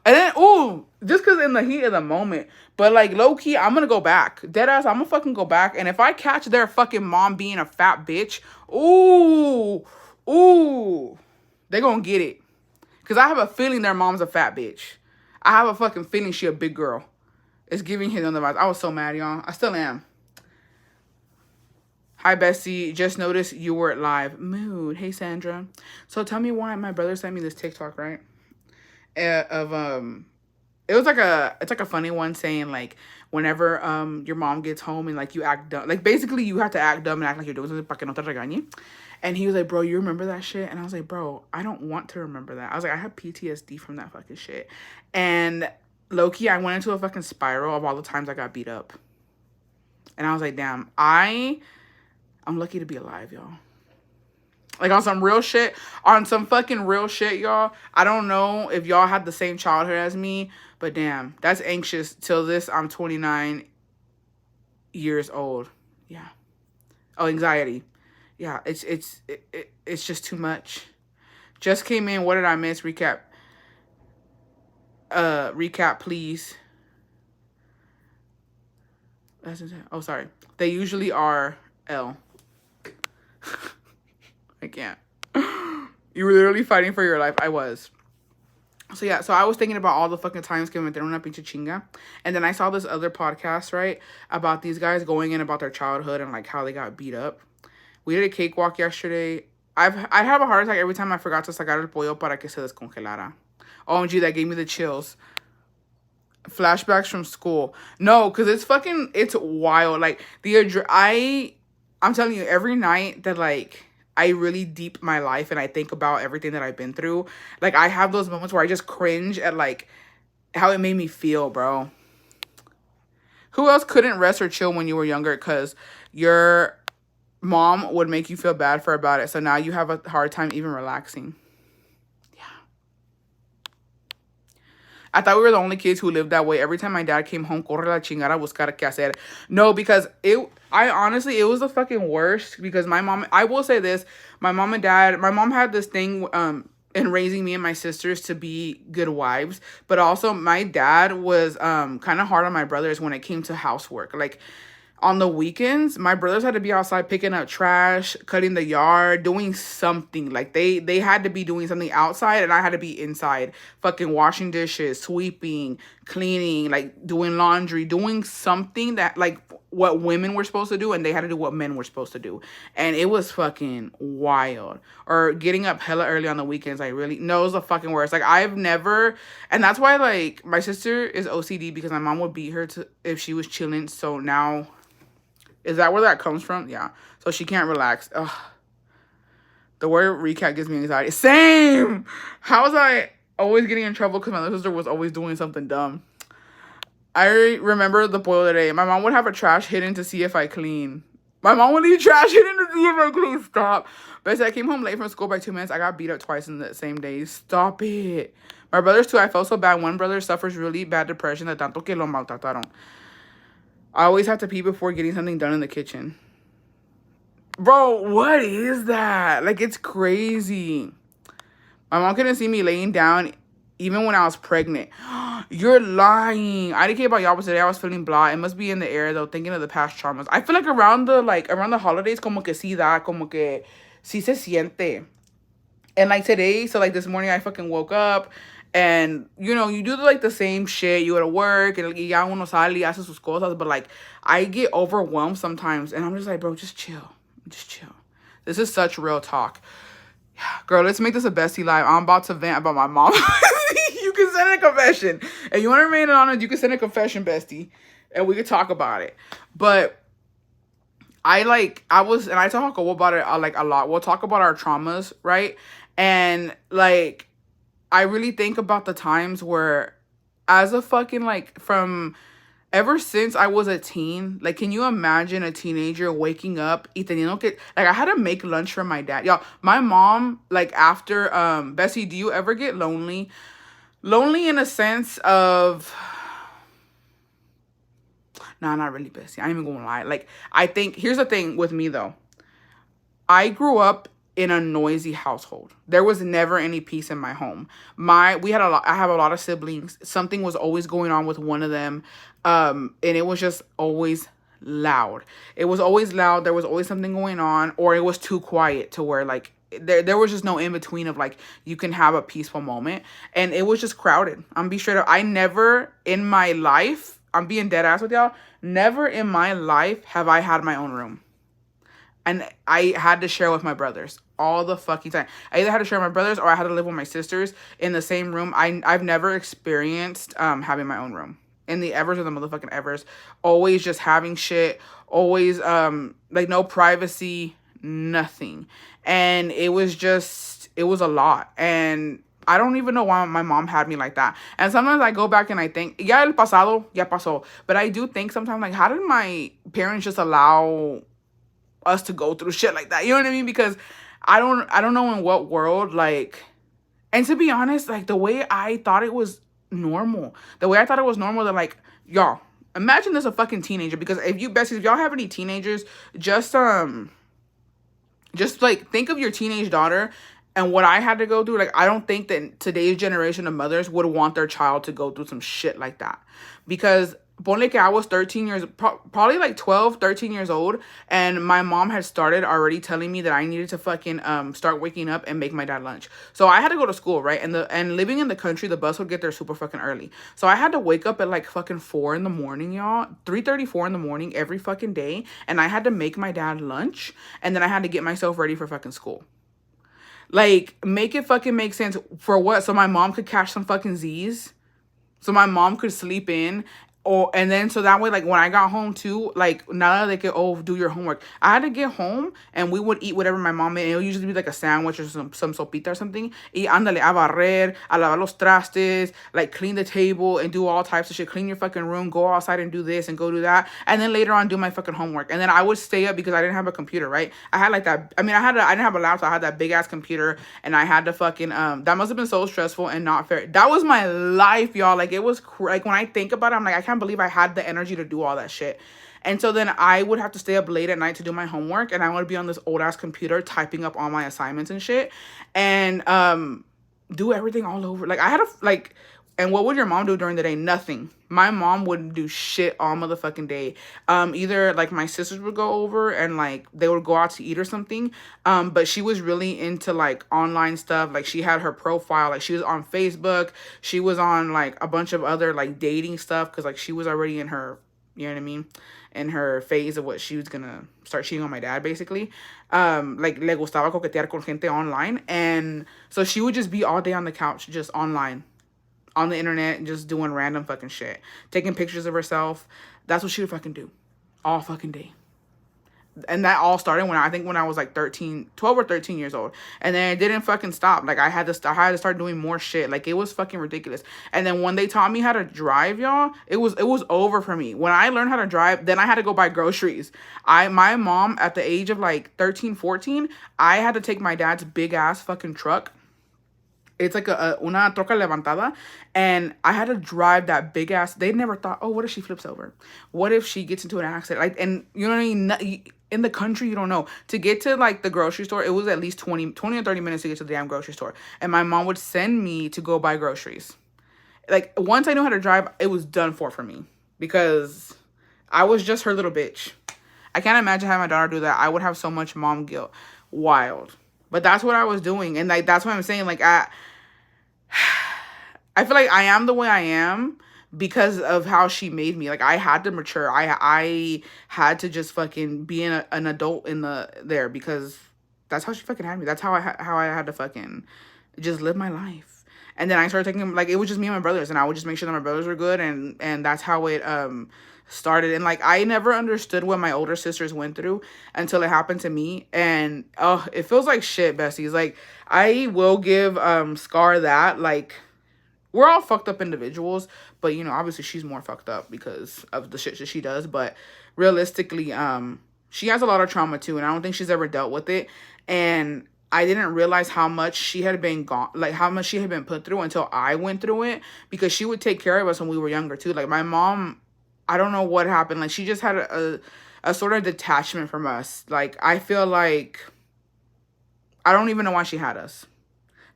And then, ooh, just because in the heat of the moment. But, like, low-key, I'm going to go back. Deadass, I'm going to fucking go back. And if I catch their fucking mom being a fat bitch, ooh, they going to get it. Because I have a feeling their mom's a fat bitch. I have a fucking feeling she a big girl. It's giving his on the vibes. I was so mad, y'all. I still am. Hi, Bessie. Just noticed you were live. Mood. Hey, Sandra. So tell me why my brother sent me this TikTok, right? It's like a funny one saying like whenever your mom gets home and like you act dumb, like basically you have to act dumb and act like you're doing something para que no te regañe. And he was like, bro, you remember that shit? And I was like, bro, I don't want to remember that. I was like, I have PTSD from that fucking shit. And low-key, I went into a fucking spiral of all the times I got beat up. And I was like, damn, I'm lucky to be alive, y'all. Like, on some real shit. On some fucking real shit, y'all. I don't know if y'all had the same childhood as me. But damn, that's anxious. Till this, I'm 29 years old. Yeah. Oh, anxiety. Yeah, it's just too much. Just came in. What did I miss? Recap. Recap, please. That's insane. Oh, sorry. They usually are L. I can't. You were literally fighting for your life. I was. So yeah, so I was thinking about all the fucking times que me metieron una pinche chinga. And then I saw this other podcast, right? About these guys going in about their childhood and like how they got beat up. We did a cakewalk yesterday. I'd have a heart attack every time I forgot to sacar el pollo para que se descongelara. OMG, that gave me the chills. Flashbacks from school. No, because it's wild. Like, I'm telling you, every night that, like, I really deep my life and I think about everything that I've been through, like, I have those moments where I just cringe at, like, how it made me feel, bro. Who else couldn't rest or chill when you were younger because your mom would make you feel bad for about it, so now you have a hard time even relaxing? I thought we were the only kids who lived that way. Every time my dad came home, corre la chingada, buscar qué hacer. No, because it was the fucking worst. Because my mom, I will say this, my mom had this thing in raising me and my sisters to be good wives. But also my dad was kind of hard on my brothers when it came to housework. Like, on the weekends, my brothers had to be outside picking up trash, cutting the yard, doing something. Like, they had to be doing something outside, and I had to be inside, fucking washing dishes, sweeping, cleaning, like, doing laundry, doing something that, like, what women were supposed to do, and they had to do what men were supposed to do. And it was fucking wild. Or getting up hella early on the weekends, it was the fucking worst. Like, I've never, and that's why, like, my sister is OCD because my mom would beat her if she was chilling, so now... Is that where that comes from? Yeah. So she can't relax. Ugh. The word recap gives me anxiety. Same! How was I always getting in trouble because my little sister was always doing something dumb? I remember the boiler day. My mom would have a trash hidden to see if I clean. My mom would leave trash hidden to see if I clean. Stop. But I came home late from school by 2 minutes. I got beat up twice in the same day. Stop it. My brothers too. I felt so bad. One brother suffers really bad depression de tanto que lo maltrataron. I always have to pee before getting something done in the kitchen. Bro, what is that? Like, it's crazy. My mom couldn't see me laying down even when I was pregnant. You're lying. I didn't care about y'all, but today I was feeling blah. It must be in the air, though, thinking of the past traumas. I feel like around the holidays, como que sí da, como que sí se siente. And, like, today, so, like, this morning I fucking woke up. And, you know, you do, like, the same shit. You go to work, and ya uno sale y hace sus cosas. But, like, I get overwhelmed sometimes. And I'm just like, bro, just chill. Just chill. This is such real talk. Girl, let's make this a bestie live. I'm about to vent about my mom. You can send a confession. If you want to remain anonymous, you can send a confession, bestie. And we can talk about it. But I talk about it, like, a lot. We'll talk about our traumas, right? And, like... I really think about the times where, as a fucking, like, from ever since I was a teen, like, can you imagine a teenager waking up y teniendo que, like, I had to make lunch for my dad. Y'all, my mom, like, after, Bessie, do you ever get lonely? Lonely in a sense of, nah, not really, Bessie. I ain't even gonna lie. Like, I think, here's the thing with me, though. I grew up in a noisy household. There was never any peace in my home. We had a lot, I have a lot of siblings. Something was always going on with one of them. And it was just always loud. It was always loud. There was always something going on, or it was too quiet to where, like, there was just no in between of, like, you can have a peaceful moment. And it was just crowded. I'm be straight up. I never in my life, I'm being dead ass with y'all, never in my life have I had my own room. And I had to share with my brothers all the fucking time. I either had to share with my brothers or I had to live with my sisters in the same room. I've never experienced having my own room. In the evers of the motherfucking evers. Always just having shit. Always like no privacy. Nothing. And it was a lot. And I don't even know why my mom had me like that. And sometimes I go back and I think, ya el pasado, ya pasó. But I do think sometimes, like, how did my parents just allow us to go through shit like that? You know what I mean? Because I don't know in what world, like, and to be honest, like, the way I thought it was normal, that, like, y'all, imagine this a fucking teenager. Because if y'all have any teenagers, just like, think of your teenage daughter and what I had to go through. Like, I don't think that today's generation of mothers would want their child to go through some shit like that. Because ponle que I was 13 years, probably like 12, 13 years old, and my mom had started already telling me that I needed to fucking start waking up and make my dad lunch. So I had to go to school, right? And living in the country, the bus would get there super fucking early. So I had to wake up at like fucking 4 in the morning, y'all. 3:34 in the morning every fucking day. And I had to make my dad lunch, and then I had to get myself ready for fucking school. Like, make it fucking make sense. For what? So my mom could catch some fucking Z's. So my mom could sleep in. And then so that way, like, when I got home too, like, now that they could, do your homework, I had to get home and we would eat whatever my mom made. And it would usually be like a sandwich or some sopita or something. Y ándale, a barrer, a lavar los trastes, like, clean the table and do all types of shit. Clean your fucking room, go outside and do this and go do that. And then later on, do my fucking homework. And then I would stay up because I didn't have a computer, right? I had like that. I mean, I didn't have a laptop. I had that big ass computer, and I had to fucking, that must have been so stressful and not fair. That was my life, y'all. Like, it was, like, when I think about it, I'm like, I can't believe I had the energy to do all that shit. And so then I would have to stay up late at night to do my homework, and I would be on this old ass computer typing up all my assignments and shit, and do everything all over. Like, I had to, like, and what would your mom do during the day? Nothing. My mom wouldn't do shit all motherfucking day. Either, like, my sisters would go over and, like, they would go out to eat or something. But she was really into, like, online stuff. Like, she had her profile. Like, she was on Facebook. She was on, like, a bunch of other, like, dating stuff. Because, like, she was already in her, you know what I mean? In her phase of what she was gonna start cheating on my dad, basically. Like, le gustaba coquetear con gente online. And so she would just be all day on the couch, just online. On the internet, just doing random fucking shit. Taking pictures of herself. That's what she would fucking do. All fucking day. And that all started when I was like 12 or 13 years old. And then it didn't fucking stop. Like, I had to start doing more shit. Like, it was fucking ridiculous. And then when they taught me how to drive, y'all, it was over for me. When I learned how to drive, then I had to go buy groceries. My mom, at the age of like 13, 14, I had to take my dad's big ass fucking truck. It's like una troca levantada, and I had to drive that big ass. They never thought, oh, what if she flips over? What if she gets into an accident? Like, and you know what I mean? In the country, you don't know. To get to, like, the grocery store, it was at least 20 or 30 minutes to get to the damn grocery store. And my mom would send me to go buy groceries. Like, once I knew how to drive, it was done for me. Because I was just her little bitch. I can't imagine having my daughter do that. I would have so much mom guilt. Wild. But that's what I was doing. And, like, that's what I'm saying. Like, I feel like I am the way I am because of how she made me. Like, I had to mature. I had to just fucking be an adult there because that's how she fucking had me. That's how I had to fucking just live my life. And then I started taking, like, it was just me and my brothers, and I would just make sure that my brothers were good, and that's how it started. And, like, I never understood what my older sisters went through until it happened to me. And it feels like shit, besties. Like, I will give Scar that, like, we're all fucked up individuals, but you know, obviously she's more fucked up because of the shit that she does. But realistically, she has a lot of trauma too, and I don't think she's ever dealt with it. And I didn't realize how much she had been gone, like how much she had been put through until I went through it, because she would take care of us when we were younger too. Like my mom, I don't know what happened. Like she just had a sort of detachment from us. Like I feel like I don't even know why she had us.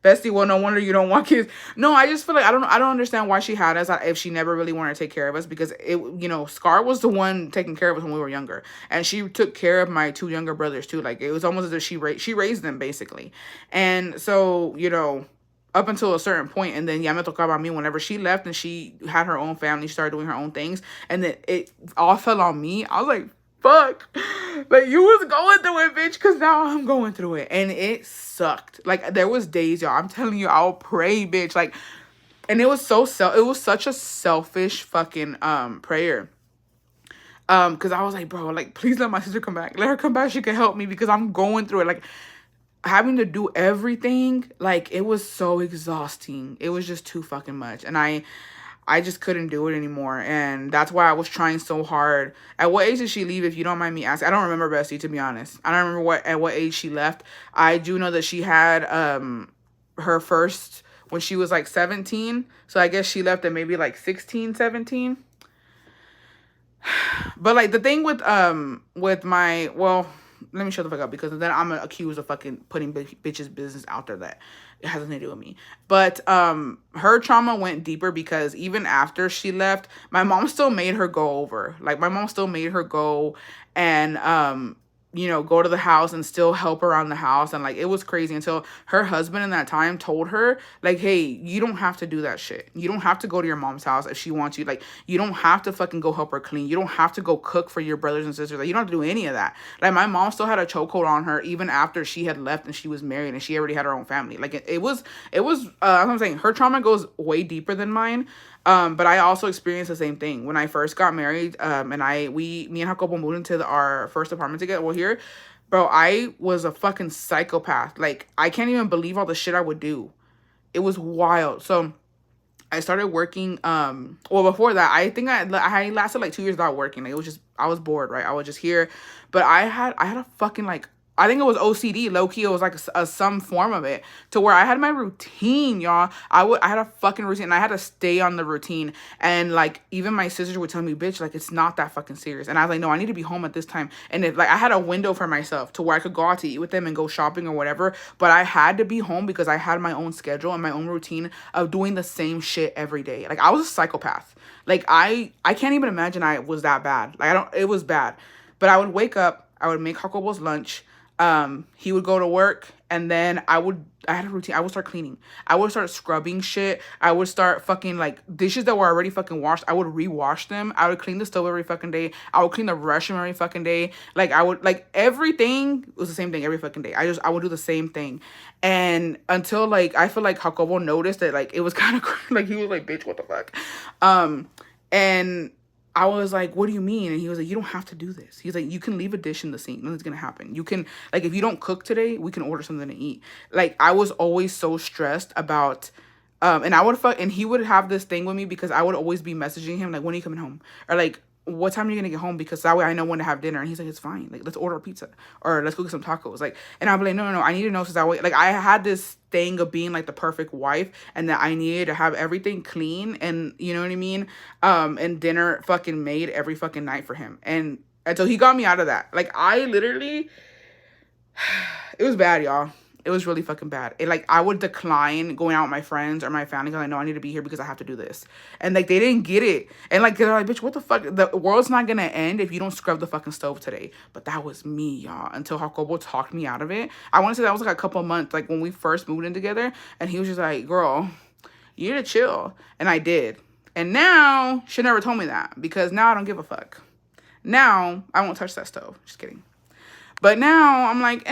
Bestie, well, no wonder you don't want kids. No, I just feel like I don't understand why she had us if she never really wanted to take care of us, because it, you know, Scar was the one taking care of us when we were younger, and she took care of my two younger brothers too. Like it was almost as if she raised them basically. And so, you know, up until a certain point, and then ya me tocaba me whenever she left and she had her own family, she started doing her own things, and then it all fell on me. I was like, fuck, like you was going through it, bitch, because now I'm going through it, and it sucked. Like there was days, y'all, I'm telling you, I'll pray, bitch, like, and it was it was such a selfish fucking prayer, because I was like, bro, like please let my sister come back, let her come back, she can help me, because I'm going through it. Like having to do everything, like it was so exhausting. It was just too fucking much, and I just couldn't do it anymore. And that's why I was trying so hard. At what age did she leave, if you don't mind me asking? I don't remember, Bestie, to be honest. I don't remember at what age she left. I do know that she had her first when she was like 17. So I guess she left at maybe like 16, 17. But like the thing with my, well, let me shut the fuck up, because then I'm accused of fucking putting bitches business out there that it has nothing to do with me. But her trauma went deeper, because even after she left, my mom still made her go over. Like my mom still made her go and you know, go to the house and still help around the house. And like it was crazy until her husband in that time told her, like, hey, you don't have to do that shit. You don't have to go to your mom's house if she wants you. Like, you don't have to fucking go help her clean. You don't have to go cook for your brothers and sisters. Like, you don't have to do any of that. Like, my mom still had a chokehold on her even after she had left and she was married and she already had her own family. Like, it was I'm saying, her trauma goes way deeper than mine. But I also experienced the same thing when I first got married. And me and Jacobo moved into our first apartment together. Well, here, bro, I was a fucking psychopath. Like, I can't even believe all the shit I would do. It was wild. So I started working. Well, before that, I think I lasted like 2 years without working. Like, it was just, I was bored, right? I was just here, but I had a fucking like, I think it was OCD, low key. It was like some form of it, to where I had my routine, y'all. I had a fucking routine, and I had to stay on the routine. And like even my sisters would tell me, bitch, like it's not that fucking serious. And I was like, no, I need to be home at this time. And if like I had a window for myself to where I could go out to eat with them and go shopping or whatever, but I had to be home because I had my own schedule and my own routine of doing the same shit every day. Like I was a psychopath. Like I can't even imagine I was that bad. Like it was bad. But I would wake up, I would make Jacobo's lunch. He would go to work, and then I had a routine. I would start cleaning. I would start scrubbing shit. I would start fucking like dishes that were already fucking washed. I would rewash them. I would clean the stove every fucking day. I would clean the restroom every fucking day. Like I would, like everything was the same thing every fucking day. I would do the same thing. And until like, I feel like Jacobo noticed that like, it was kind of like, he was like, bitch, what the fuck? And I was like, what do you mean? And he was like, you don't have to do this. He's like, you can leave a dish in the sink. Nothing's going to happen. You can, like, if you don't cook today, we can order something to eat. Like, I was always so stressed about, and and he would have this thing with me because I would always be messaging him, like, when are you coming home? Or like, what time are you going to get home? Because that way I know when to have dinner. And he's like, it's fine. Like, let's order a pizza or let's go get some tacos. Like, and I'd be like, no. I need to know, since that way, like, I had this thing of being like the perfect wife, and that I needed to have everything clean, and you know what I mean? And dinner fucking made every fucking night for him. And so he got me out of that. Like, I literally, it was bad, y'all. It was really fucking bad. It like, I would decline going out with my friends or my family because I know I need to be here because I have to do this. And like, they didn't get it. And like, they're like, bitch, what the fuck? The world's not gonna end if you don't scrub the fucking stove today. But that was me, y'all, until Jacobo talked me out of it. I want to say that was like a couple months, like when we first moved in together. And he was just like, girl, you need to chill. And I did. And now, she never told me that, because now I don't give a fuck. Now, I won't touch that stove. Just kidding. But now, I'm like,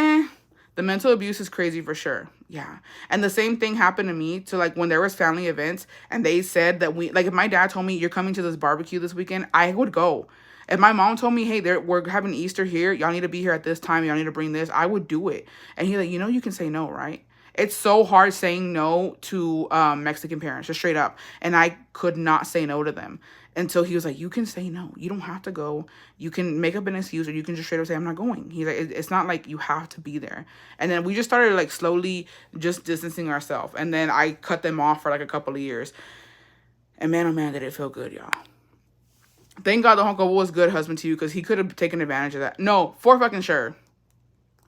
the mental abuse is crazy for sure. Yeah. And the same thing happened to me, to like when there was family events and they said that if my dad told me, you're coming to this barbecue this weekend, I would go. If my mom told me, hey, we're having Easter here, y'all need to be here at this time, y'all need to bring this, I would do it. And he's like, you know, you can say no, right? It's so hard saying no to Mexican parents, just straight up. And I could not say no to them until he was like, you can say no. You don't have to go. You can make up an excuse, or you can just straight up say, I'm not going. He's like, it's not like you have to be there. And then we just started like slowly just distancing ourselves. And then I cut them off for like a couple of years. And man, oh man, did it feel good, y'all. Thank God the uncle was good husband to you, because he could have taken advantage of that. No, for fucking sure.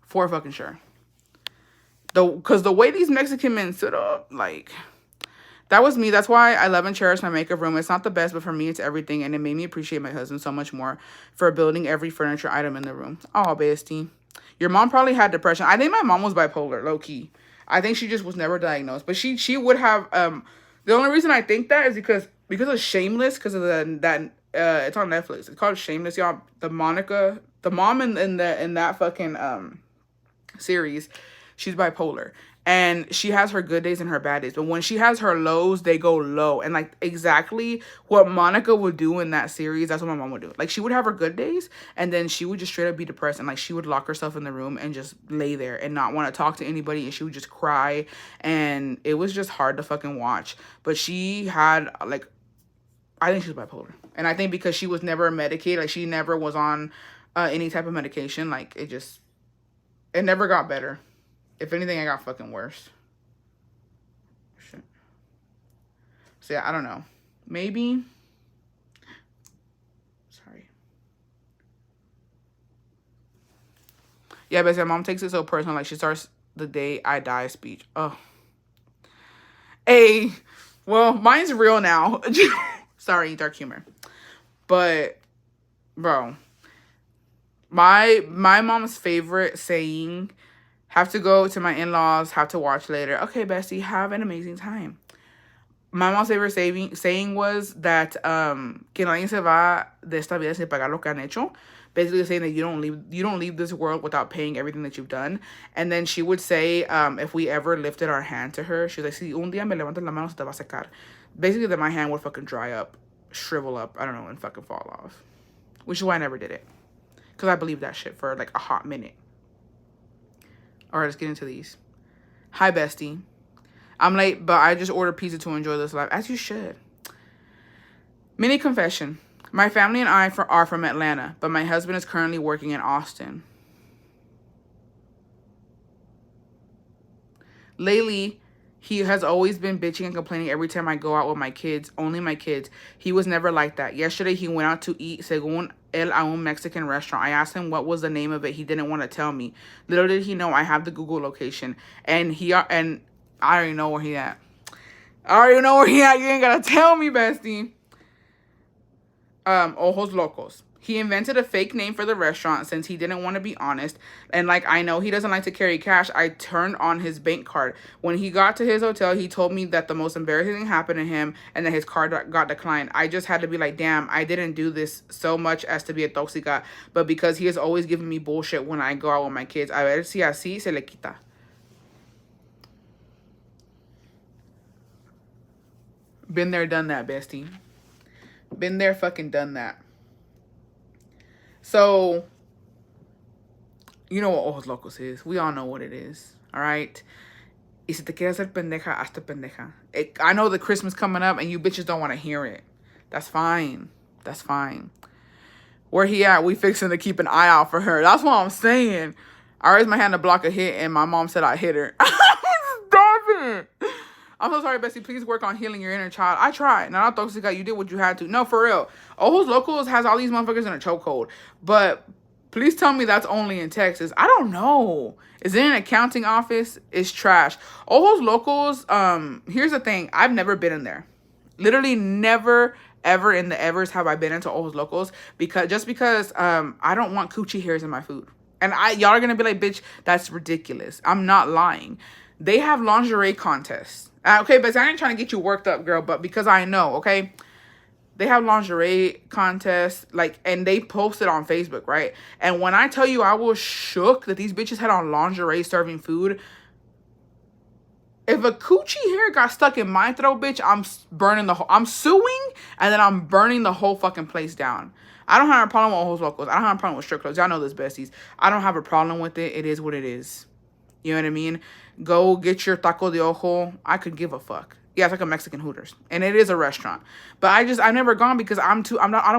For fucking sure. Because the way these Mexican men stood up, like, that was me. That's why I love and cherish my makeup room. It's not the best, but for me, it's everything. And it made me appreciate my husband so much more for building every furniture item in the room. Oh, bestie. Your mom probably had depression. I think my mom was bipolar, low key. I think she just was never diagnosed. But she would have, the only reason I think that is because of Shameless, because of it's on Netflix. It's called Shameless, y'all. The mom in that fucking series, she's bipolar, and she has her good days and her bad days, but when she has her lows, they go low. And like exactly what Monica would do in that series, that's what my mom would do. Like, she would have her good days, and then she would just straight up be depressed, and like she would lock herself in the room and just lay there and not want to talk to anybody, and she would just cry, and it was just hard to fucking watch. But she had like, I think she was bipolar. And I think because she was never medicated, like she never was on any type of medication, like it never got better. If anything, I got fucking worse. Shit. So yeah, I don't know. Maybe. Sorry. Yeah, but mom takes it so personal. Like, she starts the day I die speech. Oh. Hey, well, mine's real now. Sorry, dark humor. But, bro, my mom's favorite saying, have to go to my in-laws, have to watch later. Okay, bestie, have an amazing time. My mom's favorite saying was that que nadie se va de esta vida sin pagar lo que han hecho. Basically saying that you don't leave this world without paying everything that you've done. And then she would say, if we ever lifted our hand to her, she was like, si un día me levantas la mano, se te va a secar. Basically, that my hand would fucking dry up, shrivel up, I don't know, and fucking fall off. Which is why I never did it. Because I believed that shit for like a hot minute. All right, let's get into these. Hi, bestie. I'm late, but I just ordered pizza to enjoy this life, as you should. Mini confession. My family and I are from Atlanta, but my husband is currently working in Austin. Lately, he has always been bitching and complaining every time I go out with my kids, only my kids. He was never like that. Yesterday, he went out to eat, según él, a un Mexican restaurant. I asked him what was the name of it. He didn't want to tell me. Little did he know I have the Google location. And I already know where he at. You ain't gotta tell me, bestie. Ojos Locos. He invented a fake name for the restaurant since he didn't want to be honest. And like, I know he doesn't like to carry cash. I turned on his bank card. When he got to his hotel, he told me that the most embarrassing thing happened to him and that his card got declined. I just had to be like, damn, I didn't do this so much as to be a tóxica. But because he has always given me bullshit when I go out with my kids, a ver si así se le quita. Been there, done that, bestie. Been there, fucking done that. So, you know what Ojos Locos is. We all know what it is. All right? Y si te quieres hacer pendeja, hazte pendeja. I know the Christmas coming up and you bitches don't want to hear it. That's fine. That's fine. Where he at? We fixing to keep an eye out for her. That's what I'm saying. I raised my hand to block a hit and my mom said I hit her. Stop it. I'm so sorry, Bessie. Please work on healing your inner child. I tried. Not tóxica. You did what you had to. No, for real. Ojos Locos has all these motherfuckers in a chokehold. But please tell me that's only in Texas. I don't know. Is it an accounting office? It's trash. Ojos Locos, here's the thing. I've never been in there. Literally never, ever in the evers have I been into Ojos Locos. Because I don't want coochie hairs in my food. And y'all are going to be like, bitch, that's ridiculous. I'm not lying. They have lingerie contests. Okay, but I ain't trying to get you worked up, girl, but because I know, okay? They have lingerie contests, like, and they post it on Facebook, right? And when I tell you I was shook that these bitches had on lingerie serving food, if a coochie hair got stuck in my throat, bitch, I'm suing, and then I'm burning the whole fucking place down. I don't have a problem with Ojos Locos. I don't have a problem with strip clubs. Y'all know this, besties. I don't have a problem with it. It is what it is. You know what I mean? Go get your taco de ojo. I could give a fuck. Yeah, it's like a Mexican Hooters. And it is a restaurant. But I've never gone because I don't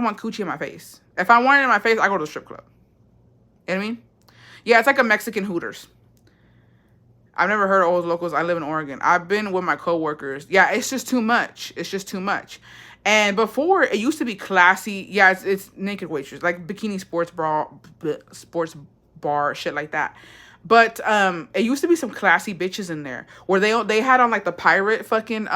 want coochie in my face. If I want it in my face, I go to the strip club. You know what I mean? Yeah, it's like a Mexican Hooters. I've never heard of Ojos Locos. I live in Oregon. I've been with my coworkers. Yeah, it's just too much. It's just too much. And before, it used to be classy. Yeah, it's naked waitress, like bikini sports bar, shit like that. But it used to be some classy bitches in there where they had on like the pirate fucking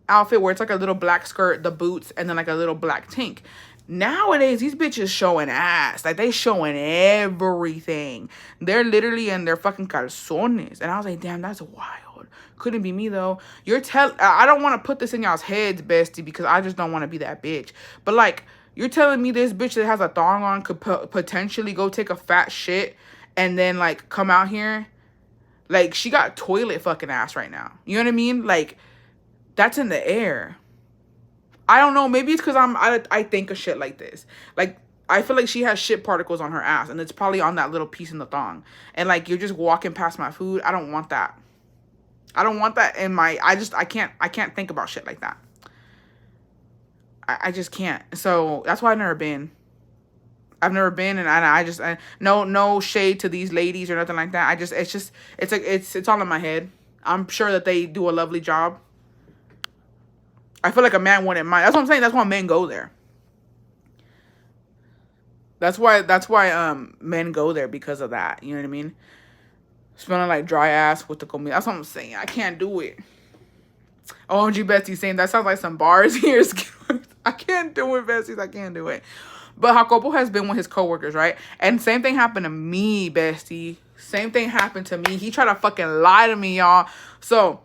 outfit where it's like a little black skirt, the boots, and then like a little black tank. Nowadays, these bitches showing ass. Like, they showing everything. They're literally in their fucking calzones. And I was like, damn, that's wild. Couldn't be me, though. I don't want to put this in y'all's heads, bestie, because I just don't want to be that bitch. But, like, you're telling me this bitch that has a thong on could potentially go take a fat shit and then, like, come out here? Like, she got toilet fucking ass right now. You know what I mean? Like, that's in the air. I don't know. Maybe it's because I think of shit like this. Like, I feel like she has shit particles on her ass, and it's probably on that little piece in the thong. And, like, you're just walking past my food. I don't want that. I don't want that in my... I can't think about shit like that. I just can't. So, that's why I've never been. I've never been, and no shade to these ladies or nothing like that. It's all in my head. I'm sure that they do a lovely job. I feel like a man wouldn't mind. That's what I'm saying. That's why men go there. That's why men go there, because of that. You know what I mean? Smelling like dry ass with the comida. That's what I'm saying. I can't do it. OMG Betsy saying that sounds like some bars here. I can't do it, Besties. I can't do it. But Jacopo has been with his coworkers, right? And same thing happened to me, bestie. Same thing happened to me. He tried to fucking lie to me, y'all. So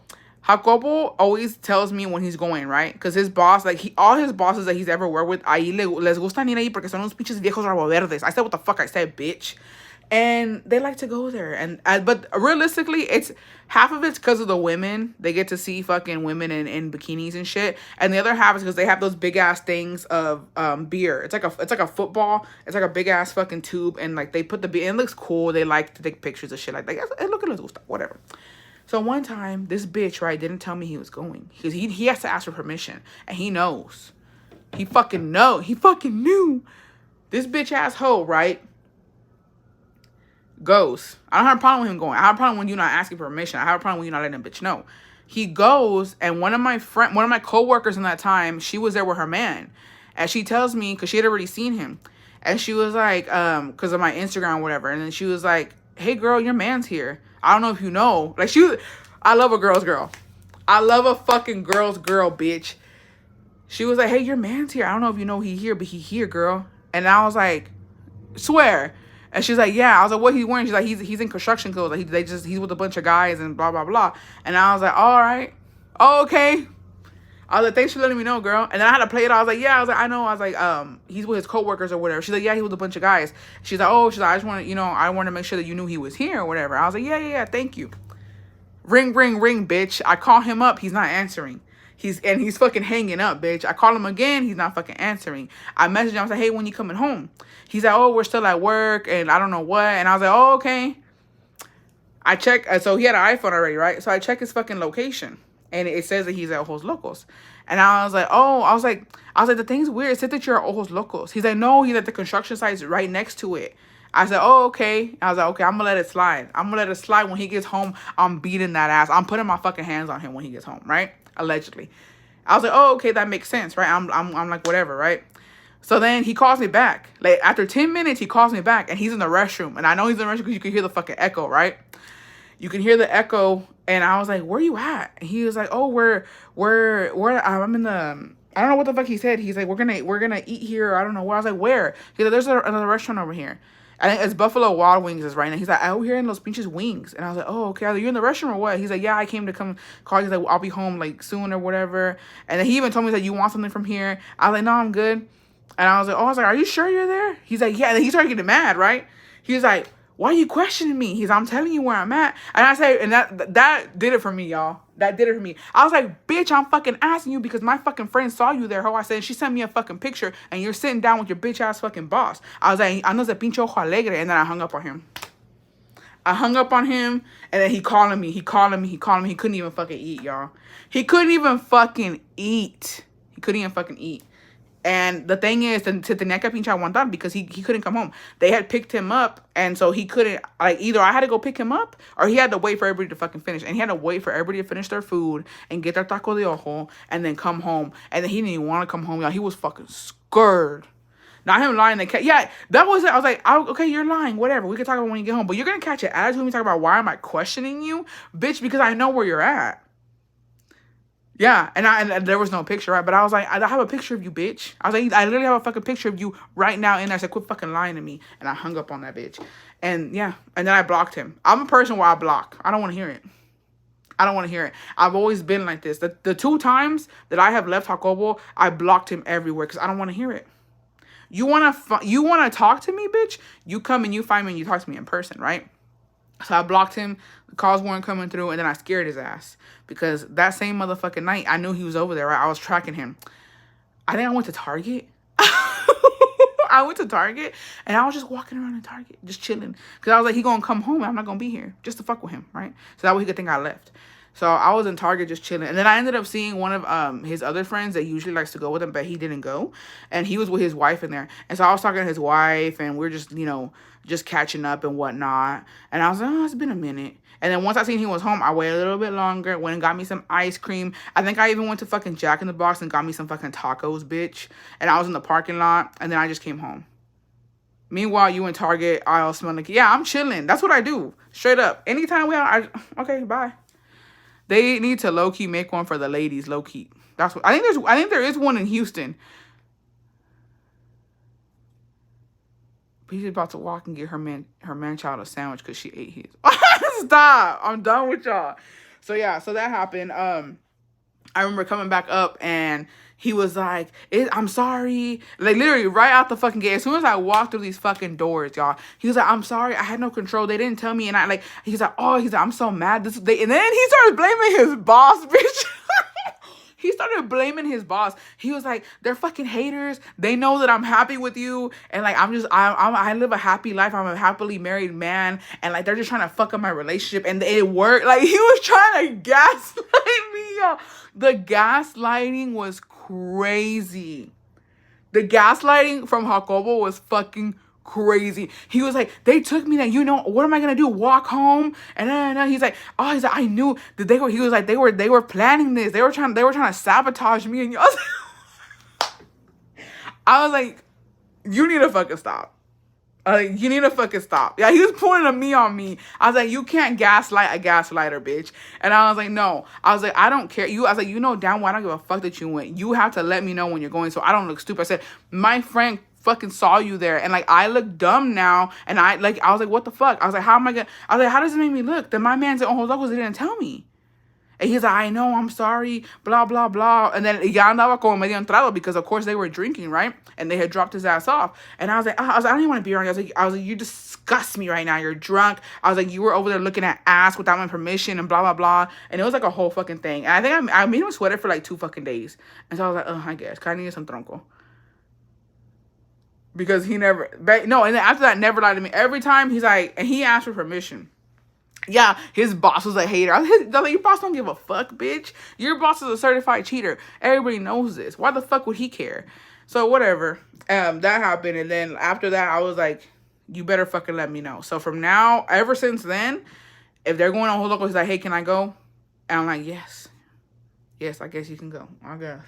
Jacopo always tells me when he's going, right? Because his boss, like, all his bosses that he's ever worked with, ahí les gustan ir ahí porque son unos pinches viejos rabo verdes. I said what the fuck I said, bitch. And they like to go there. And but realistically, it's half of it's because of the women. They get to see fucking women in bikinis and shit. And the other half is because they have those big ass things of beer. It's like a football. It's like a big ass fucking tube. And like they put the beer. And it looks cool. They like to take pictures of shit like that. And look at les gusta, whatever. So one time, this bitch, right, didn't tell me he was going. Because he has to ask for permission. And he knows. He fucking knew. This bitch ass hoe, right, goes. I don't have a problem with him going. I have a problem when you're not asking permission. I have a problem when you're not letting a bitch know. He goes, and one of my coworkers in that time, she was there with her man. And she tells me, because she had already seen him. And she was like, because of my Instagram or whatever. And then she was like, hey, girl, your man's here. I don't know if you know. Like, I love a girl's girl. I love a fucking girl's girl, bitch. She was like, hey, your man's here. I don't know if you know he here, but he here, girl. And I was like, swear. And she's like, yeah. I was like, what he wearing? She's like, he's in construction clothes. Like, he's with a bunch of guys and blah, blah, blah. And I was like, all right. Oh, okay. I was like, thanks for letting me know, girl. And then I had to play it. I was like, yeah. I was like, I know. I was like, he's with his coworkers or whatever. She's like, yeah, he was with a bunch of guys. She's like, I just want to, I want to make sure that you knew he was here or whatever. I was like, yeah, thank you. Ring, ring, ring, bitch. I call him up. He's not answering. He's fucking hanging up, bitch. I call him again. He's not fucking answering. I message him. I was like, hey, when you coming home? He's like, oh, we're still at work and I don't know what. And I was like, oh, okay. I check. So he had an iPhone already, right? So I check his fucking location. And it says that he's at Ojos Locos. And I was like, the thing's weird. It said that you're at Ojos Locos. He's like, no, he's at the construction site right next to it. I said, oh, okay. I was like, okay, I'm going to let it slide. I'm going to let it slide. When he gets home, I'm beating that ass. I'm putting my fucking hands on him when he gets home, right? Allegedly. I was like, oh, okay, that makes sense, right? I'm like, whatever, right? So then he calls me back. Like, after 10 minutes, he calls me back, and he's in the restroom. And I know he's in the restroom because you can hear the fucking echo, right? You can hear the echo. And I was like, where you at? And he was like, oh, I'm in the, I don't know what the fuck he said. He's like, we're gonna eat here. I don't know where. I was like, where? He's like, there's another restaurant over here. And it's Buffalo Wild Wings is right now. He's like, out here in Los Pinches Wings. And I was like, oh, okay. I was like, you in the restaurant or what? He's like, yeah, I came to come call you. He's like, I'll be home like soon or whatever. And then he even told me that you want something from here. I was like, no, I'm good. And I was like, are you sure you're there? He's like, yeah. And he started getting mad, right? He was like, why are you questioning me? He's like, I'm telling you where I'm at. And I say, and that did it for me, y'all. That did it for me. I was like, bitch, I'm fucking asking you because my fucking friend saw you there, ho. I said, she sent me a fucking picture and you're sitting down with your bitch ass fucking boss. I was like, I know the pinche ojo alegre. And then I hung up on him. I hung up on him, and then he calling me. He couldn't even fucking eat, y'all. He couldn't even fucking eat. And the thing is, se tenía que pinchar aguantar because he couldn't come home. They had picked him up, and so he couldn't, like, either I had to go pick him up, or he had to wait for everybody to fucking finish. And he had to wait for everybody to finish their food and get their taco de ojo, and then come home. And then he didn't even want to come home, y'all. He was fucking scared. Not him lying. Yeah, that was it. I was like, okay, you're lying. Whatever. We can talk about when you get home. But you're going to catch an attitude when we talk about why am I questioning you? Bitch, because I know where you're at. Yeah, and there was no picture, right? But I was like, I have a picture of you, bitch. I was like, I literally have a fucking picture of you right now in there. I said, quit fucking lying to me. And I hung up on that bitch. And yeah, and then I blocked him. I'm a person where I block. I don't want to hear it. I've always been like this. The 2 times that I have left Jacobo, I blocked him everywhere because I don't want to hear it. You want to talk to me, bitch? You come and you find me and you talk to me in person, right? So I blocked him. The calls weren't coming through, and then I scared his ass because that same motherfucking night, I knew he was over there, right? I was tracking him. I think I went to Target. I went to Target, and I was just walking around in Target, just chilling. Because I was like, he going to come home, and I'm not going to be here just to fuck with him, right? So that way he could think I left. So I was in Target just chilling. And then I ended up seeing one of his other friends that usually likes to go with him, but he didn't go. And he was with his wife in there. And so I was talking to his wife, and we're just, just catching up and whatnot. And I was like, oh, it's been a minute. And then once I seen he was home, I waited a little bit longer, went and got me some ice cream. I think I even went to fucking Jack in the Box and got me some fucking tacos, bitch. And I was in the parking lot, and then I just came home. Meanwhile, you in Target, aisle smelling like, yeah, I'm chilling. That's what I do. Straight up. Anytime okay, bye. They need to low-key make one for the ladies, low-key. That's what I think there is one in Houston. She's about to walk and get her man-child a sandwich because she ate his. Stop. I'm done with y'all. So yeah, so that happened. I remember coming back up and he was like, I'm sorry. Like, literally, right out the fucking gate. As soon as I walked through these fucking doors, y'all, he was like, I'm sorry. I had no control. They didn't tell me. And he's like, I'm so mad. And then he started blaming his boss, bitch. He started blaming his boss. He was like, they're fucking haters. They know that I'm happy with you. And, like, I live a happy life. I'm a happily married man. And, like, they're just trying to fuck up my relationship. And it worked. Like, he was trying to gaslight me, y'all. The gaslighting was crazy. The gaslighting from Jacobo was fucking crazy. He was like, they took me that, what am I gonna do? Walk home? And then he's like, I knew that they were planning this. They were trying to sabotage me and y'all. I was like, you need to fucking stop. You need to fucking stop. Yeah, he was pulling a me on me. I was like, you can't gaslight a gaslighter, bitch. And I was like, no. I was like, I don't care. I was like, damn well, I don't give a fuck that you went. You have to let me know when you're going so I don't look stupid. I said, my friend fucking saw you there. And, like, I look dumb now. And I was like, what the fuck? I was like, how does it make me look? That my man's at Ojos Locos didn't tell me. And he's like, I know, I'm sorry, blah, blah, blah. And then ya andaba como medio entrado because, of course, they were drinking, right? And they had dropped his ass off. And I was like, I don't even want to be around you. I was like, you disgust me right now. You're drunk. I was like, you were over there looking at ass without my permission and blah, blah, blah. And it was like a whole fucking thing. And I think I made him sweat it for like 2 fucking days. And so I was like, I guess. Carne es un tronco. Because he never, and then after that, never lied to me. Every time he's like, and he asked for permission. Yeah, his boss was a hater. I was like, your boss don't give a fuck, bitch. Your boss is a certified cheater. Everybody knows this. Why the fuck would he care? So whatever. That happened. And then after that, I was like, you better fucking let me know. So from now, ever since then, if they're going on Ojos Locos, he's like, hey, can I go? And I'm like, yes. Yes, I guess you can go. I guess.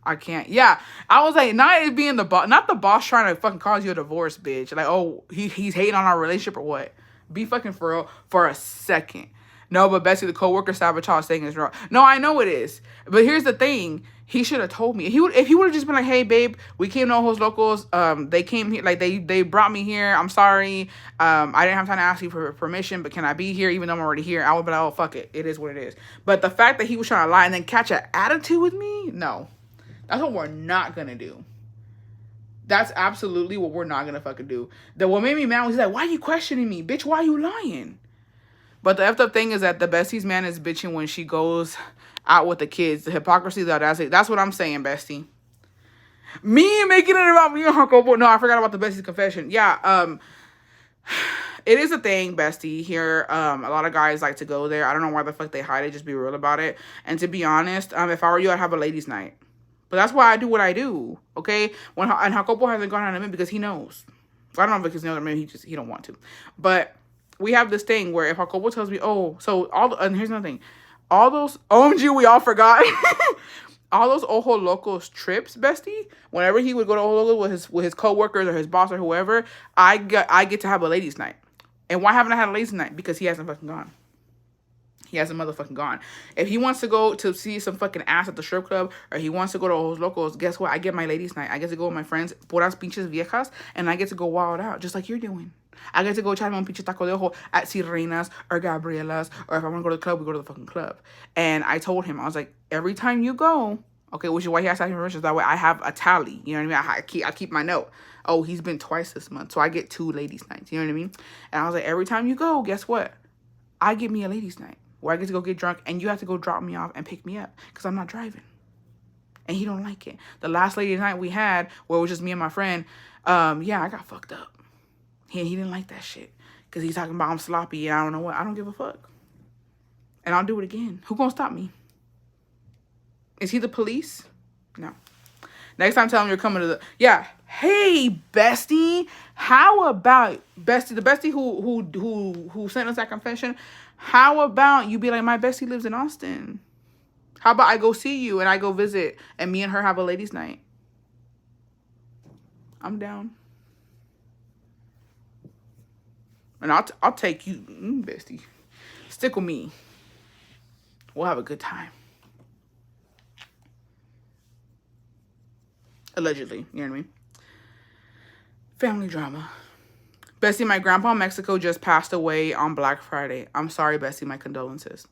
I can't. Yeah. I was like, not it being the boss trying to fucking cause you a divorce, bitch. Like, oh, he's hating on our relationship or what? Be fucking for real for a second. No, but Bessie, the coworker sabotage thing is wrong. No, I know it is. But here's the thing. He should have told me. If he would have just been like, hey, babe, we came to Ojos Locos. They came here. Like, they brought me here. I'm sorry. I didn't have time to ask you for permission, but can I be here even though I'm already here? I would be like, oh, fuck it. It is what it is. But the fact that he was trying to lie and then catch an attitude with me, no. That's what we're not going to do. That's absolutely what we're not going to fucking do. What made me mad was like, why are you questioning me? Bitch, why are you lying? But the effed up thing is that the bestie's man is bitching when she goes out with the kids. The hypocrisy, the audacity. That's what I'm saying, bestie. Me making it about me and Jacobo. No, I forgot about the bestie's confession. Yeah, It is a thing, bestie. Here, a lot of guys like to go there. I don't know why the fuck they hide it. Just be real about it. And to be honest, if I were you, I'd have a ladies' night. But that's why I do what I do. Okay, and Jacopo hasn't gone on a minute because he knows. I don't know if it's knows. Maybe he don't want to. But we have this thing where if Jacopo tells me, oh, so and here's another thing, all those OMG, we all forgot. All those Ojo Locos trips, bestie, whenever he would go to Ojo Locos with his coworkers or his boss or whoever, I get to have a ladies' night. And why haven't I had a ladies' night? Because he hasn't fucking gone. He hasn't motherfucking gone. If he wants to go to see some fucking ass at the strip club, or he wants to go to Ojos Locos, guess what? I get my ladies' night. I get to go with my friends, puras pinches viejas, and I get to go wild out, just like you're doing. I get to go try my pinche taco de ojo at Sirenas or Gabriela's, or if I want to go to the club, we go to the fucking club. And I told him, I was like, every time you go, okay, which is why he has to have permission. That way I have a tally. You know what I mean? I keep my note. Oh, he's been twice this month, so I get 2 ladies' nights. You know what I mean? And I was like, every time you go, guess what? I get me a ladies' night where I get to go get drunk, and you have to go drop me off and pick me up because I'm not driving. And he don't like it. The last ladies' night we had, where it was just me and my friend, yeah, I got fucked up. He didn't like that shit because he's talking about I'm sloppy and I don't know what. I don't give a fuck. And I'll do it again. Who gonna stop me? Is he the police? No. Next time, tell him you're coming to the... Yeah. Hey, bestie. How about... Bestie, the bestie who sent us that confession. How about you be like, my bestie lives in Austin? How about I go see you and I go visit and me and her have a ladies' night? I'm down. And I'll take you, bestie. Stick with me. We'll have a good time. Allegedly, you know what I mean? Family drama. Bestie, my grandpa in Mexico just passed away on Black Friday. I'm sorry, Bestie, my condolences.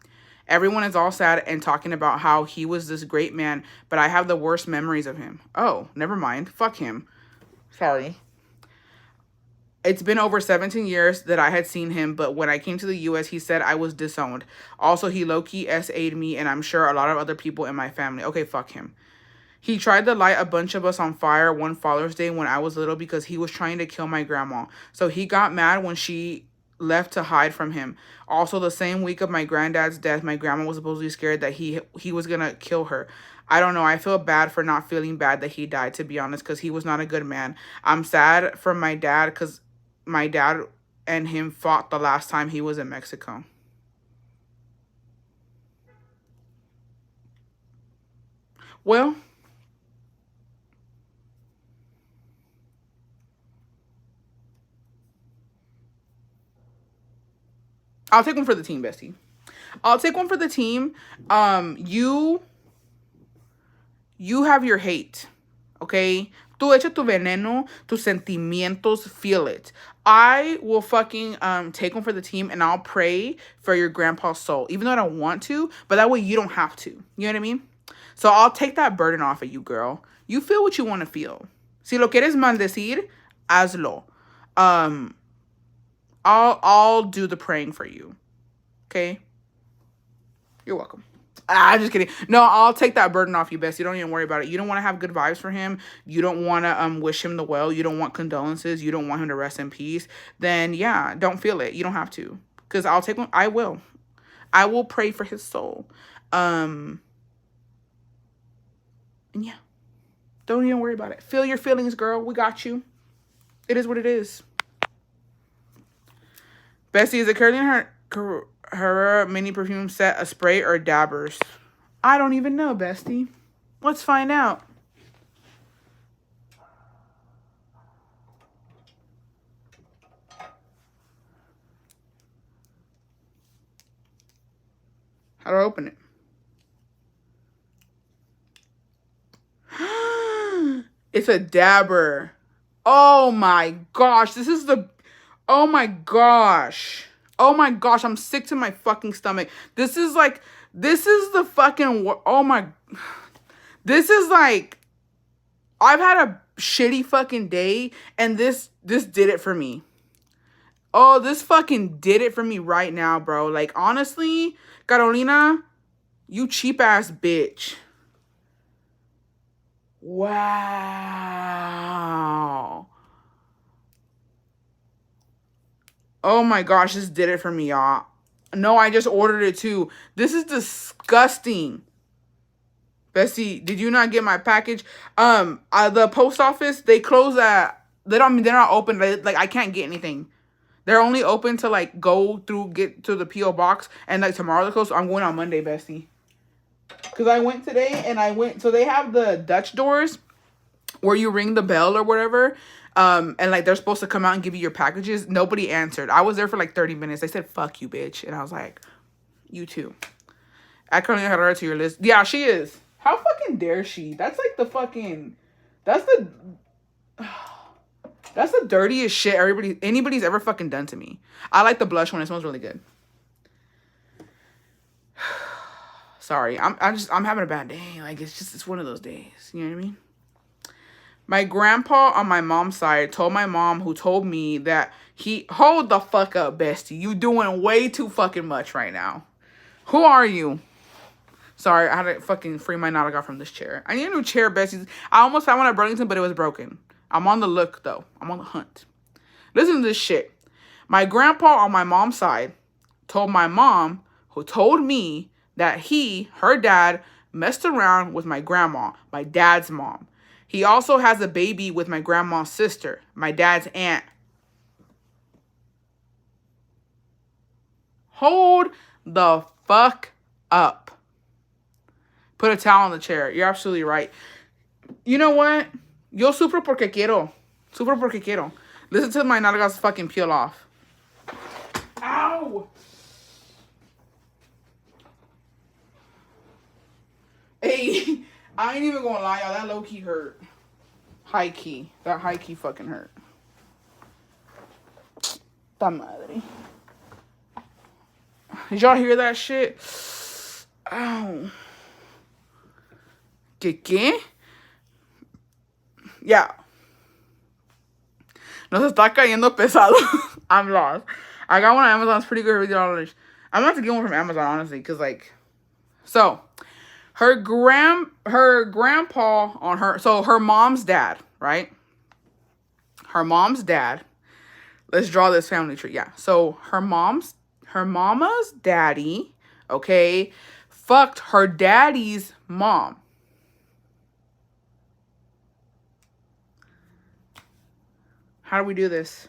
Everyone is all sad and talking about how he was this great man, but I have the worst memories of him. Oh, never mind. Fuck him. Sorry. It's been over 17 years that I had seen him, but when I came to the U.S., he said I was disowned. Also, he low-key SA'd me, and I'm sure a lot of other people in my family. Okay, fuck him. He tried to light a bunch of us on fire one Father's Day when I was little because he was trying to kill my grandma. So he got mad when she left to hide from him. Also, the same week of my granddad's death, my grandma was supposedly scared that he was going to kill her. I don't know. I feel bad for not feeling bad that he died, to be honest, because he was not a good man. I'm sad for my dad because my dad and him fought the last time he was in Mexico. Well, I'll take one for the team, bestie. I'll take one for the team. You have your hate, okay? Tú echa tu veneno, tus sentimientos, feel it. I will fucking take one for the team, and I'll pray for your grandpa's soul, even though I don't want to, but that way you don't have to. You know what I mean? So I'll take that burden off of you, girl. You feel what you want to feel. Si lo quieres maldecir, hazlo. I'll do the praying for you. Okay? You're welcome. I'm just kidding. No, I'll take that burden off you, Bess. You don't even worry about it. You don't want to have good vibes for him. You don't want to wish him the well. You don't want condolences. You don't want him to rest in peace. Then, yeah, don't feel it. You don't have to. Because I'll take one. I will. I will pray for his soul. And yeah. Don't even worry about it. Feel your feelings, girl. We got you. It is what it is. Bessie, is it currently her mini perfume set a spray or dabbers? I don't even know, bestie. Let's find out. How do I open it? It's a dabber. Oh my gosh. This is the... Oh my gosh. Oh my gosh. I'm sick to my fucking stomach. This is like... This is the fucking... Oh my... This is like... I've had a shitty fucking day, and this did it for me. Oh, this fucking did it for me right now, bro. Like, honestly, Carolina, you cheap ass bitch. Wow. Oh my gosh, this did it for me, y'all. No, I just ordered it too. This is disgusting. Bessie, did you not get my package? The post office, they close at, they're not open. Like, I can't get anything. They're only open to like go through, get to the P.O. box, and like tomorrow they're closed. So I'm going on Monday, Bessie. Because I went today and so they have the Dutch doors where you ring the bell or whatever. And like they're supposed to come out and give you your packages. Nobody answered. I was there for like 30 minutes. They said, fuck you, bitch. And I was like, you too. Add Carolina Herrera to your list. Yeah, she is. How fucking dare she? That's like the fucking, that's the dirtiest shit anybody's ever fucking done to me. I like the blush one. It smells really good. Sorry, I'm having a bad day. Like it's one of those days. You know what I mean? My grandpa on my mom's side told my mom, who told me that hold the fuck up, bestie. You doing way too fucking much right now. Who are you? Sorry, I had to fucking free my knot I got from this chair. I need a new chair, besties. I almost found one at Burlington, but it was broken. I'm on the look, though. I'm on the hunt. Listen to this shit. My grandpa on my mom's side told my mom, who told me that her dad, messed around with my grandma, my dad's mom. He also has a baby with my grandma's sister, my dad's aunt. Hold the fuck up. Put a towel on the chair. You're absolutely right. You know what? Yo sufro porque quiero. Sufro porque quiero. Listen to my nalgas fucking peel off. Ow! Hey, I ain't even gonna lie, y'all. That low-key hurt. High-key. That high-key fucking hurt. Ta madre. Did y'all hear that shit? Ow. ¿Qué? Yeah. Nos está cayendo pesado. I'm lost. I got one on Amazon. It's pretty good. $50. I'm gonna have to get one from Amazon, honestly, because like, so her grandpa on her, so her mom's dad, right? Her mom's dad. Let's draw this family tree. Yeah. So her mama's daddy, okay, fucked her daddy's mom. How do we do this?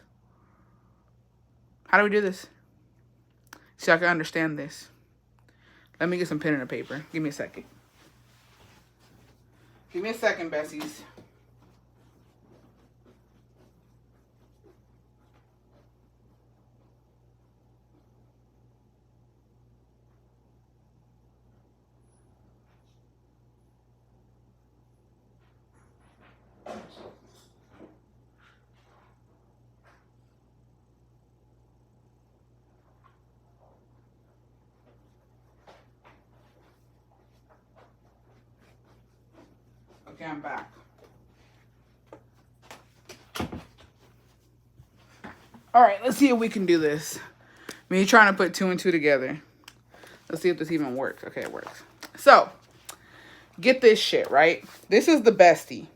How do we do this? So I can understand this. Let me get some pen and a paper. Give me a second. Give me a second, Bessies. Okay, I'm back. All right, let's see if we can do this. Me trying to put 2 and 2 together. Let's see if this even works. Okay, it works. So, get this shit, right? This is the bestie.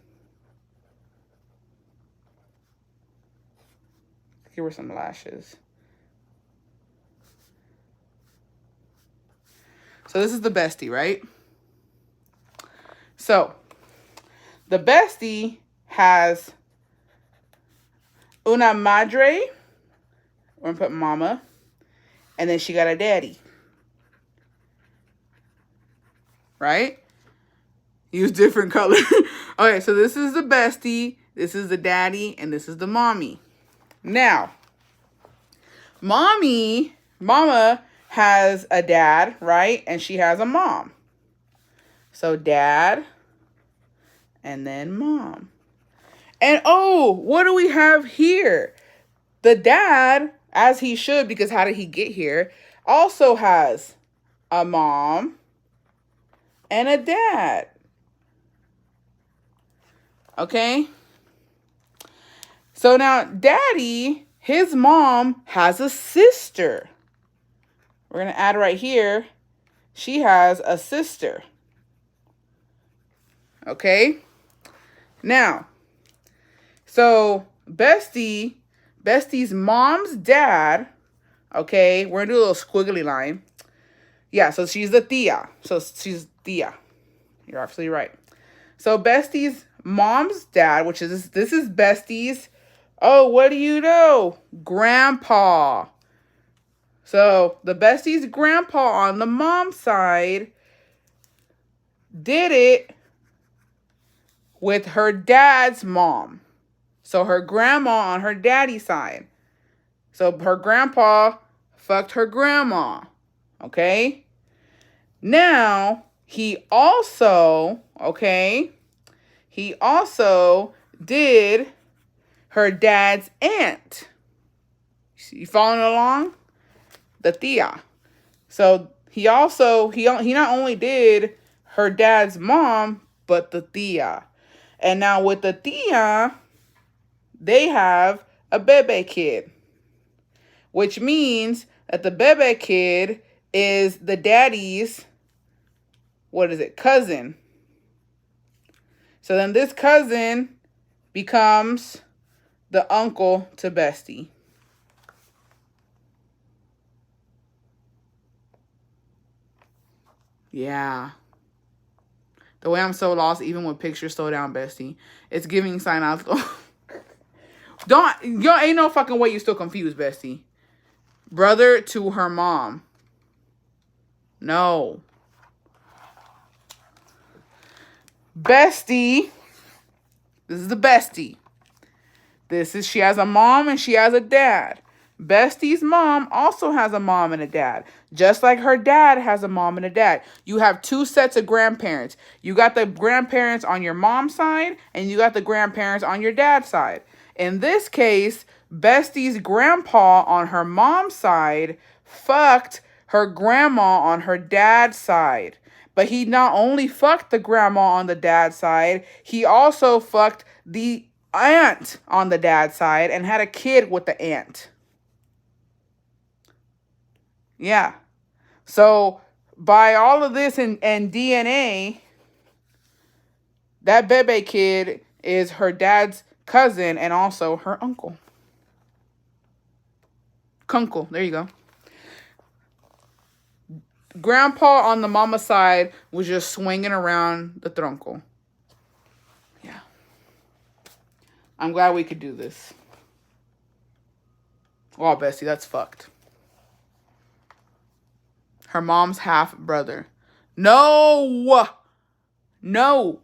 Give her some lashes. So, this is the bestie, right? So, the bestie has una madre. We're going to put mama. And then she got a daddy. Right? Use different color. Okay, so this is the bestie. This is the daddy. And this is the mommy. Now, mama has a dad, right? And she has a mom. So dad. And then mom. And oh, what do we have here? The dad, as he should, because how did he get here, also has a mom and a dad. Okay? So now, daddy, his mom has a sister. We're going to add right here. She has a sister. Okay? Now, so Bestie's mom's dad Okay, we're gonna do a little squiggly line. Yeah, so she's the tia. So she's tia. You're absolutely right. So Bestie's mom's dad, which is this is Bestie's. Oh, what do you know? Grandpa. So the Bestie's grandpa on the mom's side did it with her dad's mom. So her grandma on her daddy's side. So her grandpa fucked her grandma. Okay? Now, he also did her dad's aunt. You following along? The tia. So he not only did her dad's mom, but the tia. And now with the tia, they have a bebe kid. Which means that the bebe kid is the daddy's, cousin. So then this cousin becomes the uncle to Bestie. Yeah. The way I'm so lost, even with pictures, slow down, Bestie. It's giving sign out. Ain't no fucking way you still confused, Bestie. Brother to her mom. No. Bestie. This is the Bestie. She has a mom and she has a dad. Bestie's mom also has a mom and a dad. Just like her dad has a mom and a dad. You have two sets of grandparents. You got the grandparents on your mom's side and you got the grandparents on your dad's side. In this case, Bestie's grandpa on her mom's side fucked her grandma on her dad's side. But he not only fucked the grandma on the dad's side, he also fucked the aunt on the dad's side and had a kid with the aunt. Yeah. So by all of this and DNA, that bebe kid is her dad's cousin and also her uncle. Kunkel, there you go. Grandpa on the mama side was just swinging around the tronco. Yeah. I'm glad we could do this. Oh, Bessie, that's fucked. Her mom's half brother. No.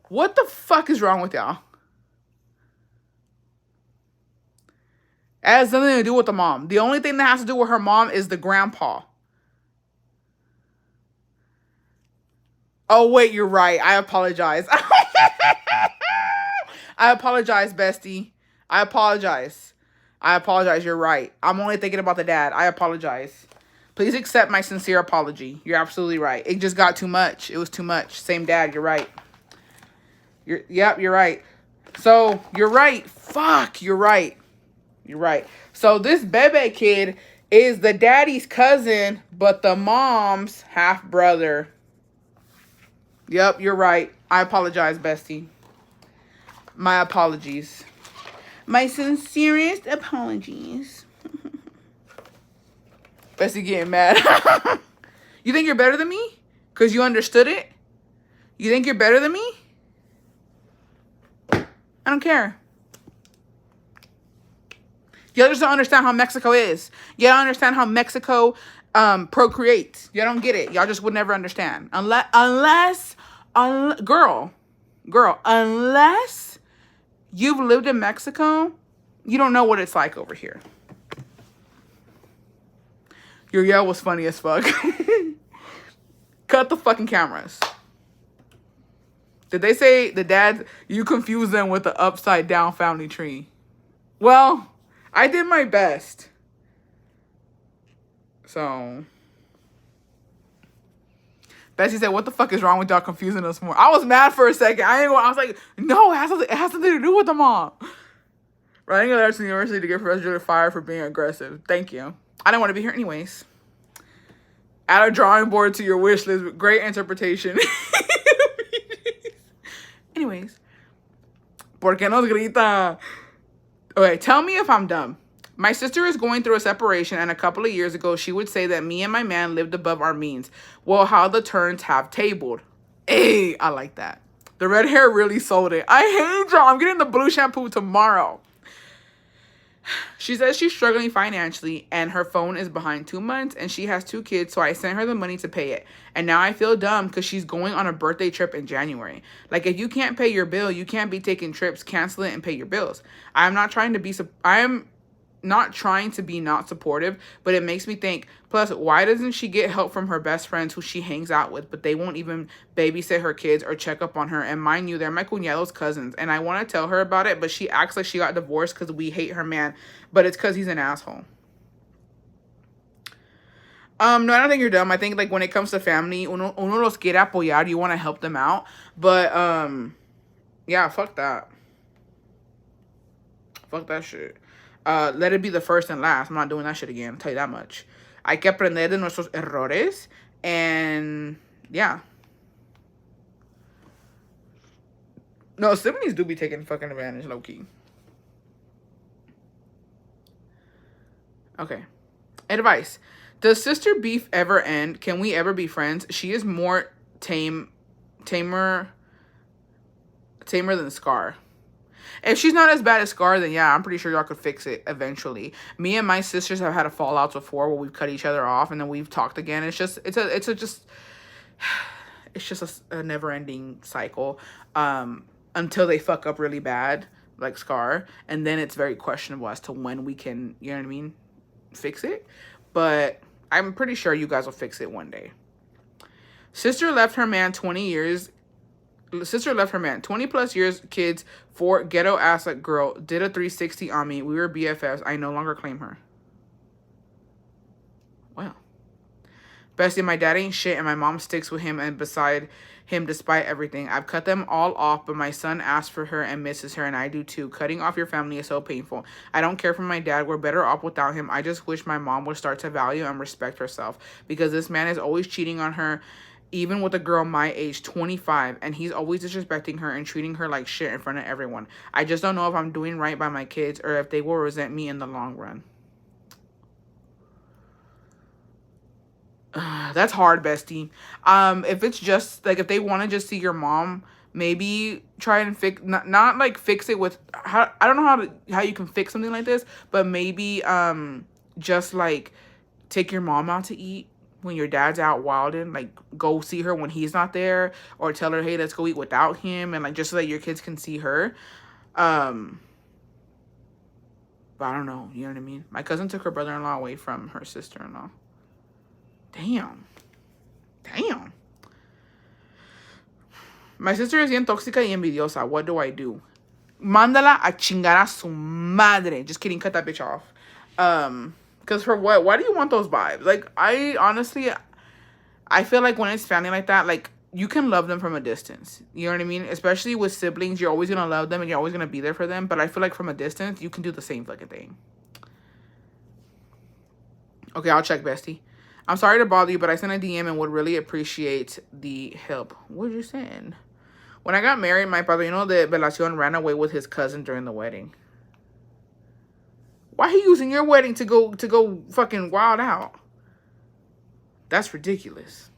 What the fuck is wrong with y'all? It has nothing to do with the mom. The only thing that has to do with her mom is the grandpa. Oh, wait, you're right. I apologize. I apologize, Bestie. I apologize. You're right. I'm only thinking about the dad. I apologize. Please accept my sincere apology. You're absolutely right. It just got too much. It was too much. Same dad. You're right. You're right. So, you're right. Fuck, you're right. You're right. So, this bebe kid is the daddy's cousin, but the mom's half brother. Yep, you're right. I apologize, Bestie. My apologies. My sincerest apologies. Bestie getting mad. You think you're better than me? Because you understood it? You think you're better than me? I don't care. Y'all just don't understand how Mexico is. Y'all don't understand how Mexico procreates. Y'all don't get it. Y'all just would never understand. Unless, girl, unless you've lived in Mexico, you don't know what it's like over here. Your yell was funny as fuck. Cut the fucking cameras. Did they say the dad, you confused them with the upside down family tree? Well, I did my best. So, Bessie said, what the fuck is wrong with y'all confusing us more? I was mad for a second. I was like, no, it has something to do with the mom. Writing a letter to the university to get Professor fired for being aggressive. Thank you. I didn't want to be here anyways. Add a drawing board to your wish list with great interpretation. Anyways. ¿Por qué nos grita? Okay, tell me if I'm dumb. My sister is going through a separation, and a couple of years ago, she would say that me and my man lived above our means. Well, how the turns have tabled. Hey, I like that. The red hair really sold it. I hate y'all. I'm getting the blue shampoo tomorrow. She says she's struggling financially and her phone is behind 2 months and she has 2 kids, so I sent her the money to pay it. And now I feel dumb because she's going on a birthday trip in January. Like, if you can't pay your bill, you can't be taking trips, cancel it, and pay your bills. I am not trying to be not supportive, but it makes me think. Plus, why doesn't she get help from her best friends who she hangs out with, but they won't even babysit her kids or check up on her? And mind you, they're my cuñado's cousins, and I want to tell her about it, but she acts like she got divorced because we hate her man, but it's because he's an asshole. No, I don't think you're dumb. I think, like, when it comes to family, uno los quiere apoyar, you want to help them out, but yeah, fuck that. Fuck that shit. Let it be the first and last. I'm not doing that shit again. I'll tell you that much. Hay que aprender de nuestros errores. And yeah. No, siblings do be taking fucking advantage, low key. Okay. Advice. Does sister beef ever end? Can we ever be friends? She is more tamer than Scar. If she's not as bad as Scar, then yeah, I'm pretty sure y'all could fix it eventually. Me and my sisters have had a fallouts before where we've cut each other off and then we've talked again. It's just a never-ending cycle until they fuck up really bad, like Scar, and then it's very questionable as to when we can, you know what I mean, fix it. But I'm pretty sure you guys will fix it one day. Sister left her man 20 plus years, kids, for ghetto ass like girl, did a 360 on me. We were BFFs. I no longer claim her. Well. Bestie, my dad ain't shit and my mom sticks with him and beside him despite everything. I've cut them all off, but my son asks for her and misses her, and I do too. Cutting off your family is so painful. I don't care for my dad. We're better off without him. I just wish my mom would start to value and respect herself, because this man is always cheating on her, even with a girl my age, 25, and he's always disrespecting her and treating her like shit in front of everyone. I just don't know if I'm doing right by my kids or if they will resent me in the long run. That's hard, bestie. If it's just, like, if they want to just see your mom, maybe try and fix, not like fix it with, I don't know how you can fix something like this, but maybe, just, like, take your mom out to eat when your dad's out wilding, like, go see her when he's not there, or tell her, hey, let's go eat without him, and, like, just so that your kids can see her. But I don't know, you know what I mean? My cousin took her brother-in-law away from her sister-in-law. Damn. My sister is bien tóxica y envidiosa. What do I do? Mándala a chingar a su madre. Just kidding. Cut that bitch off. Because for what? Why do you want those vibes? Like, I honestly, I feel like when it's family like that, like, you can love them from a distance. You know what I mean? Especially with siblings, you're always going to love them and you're always going to be there for them. But I feel like from a distance, you can do the same fucking thing. Okay, I'll check, bestie. I'm sorry to bother you, but I sent a DM and would really appreciate the help. What did you send? When I got married, my padrino de velación ran away with his cousin during the wedding. Why are you using your wedding to go fucking wild out? That's ridiculous.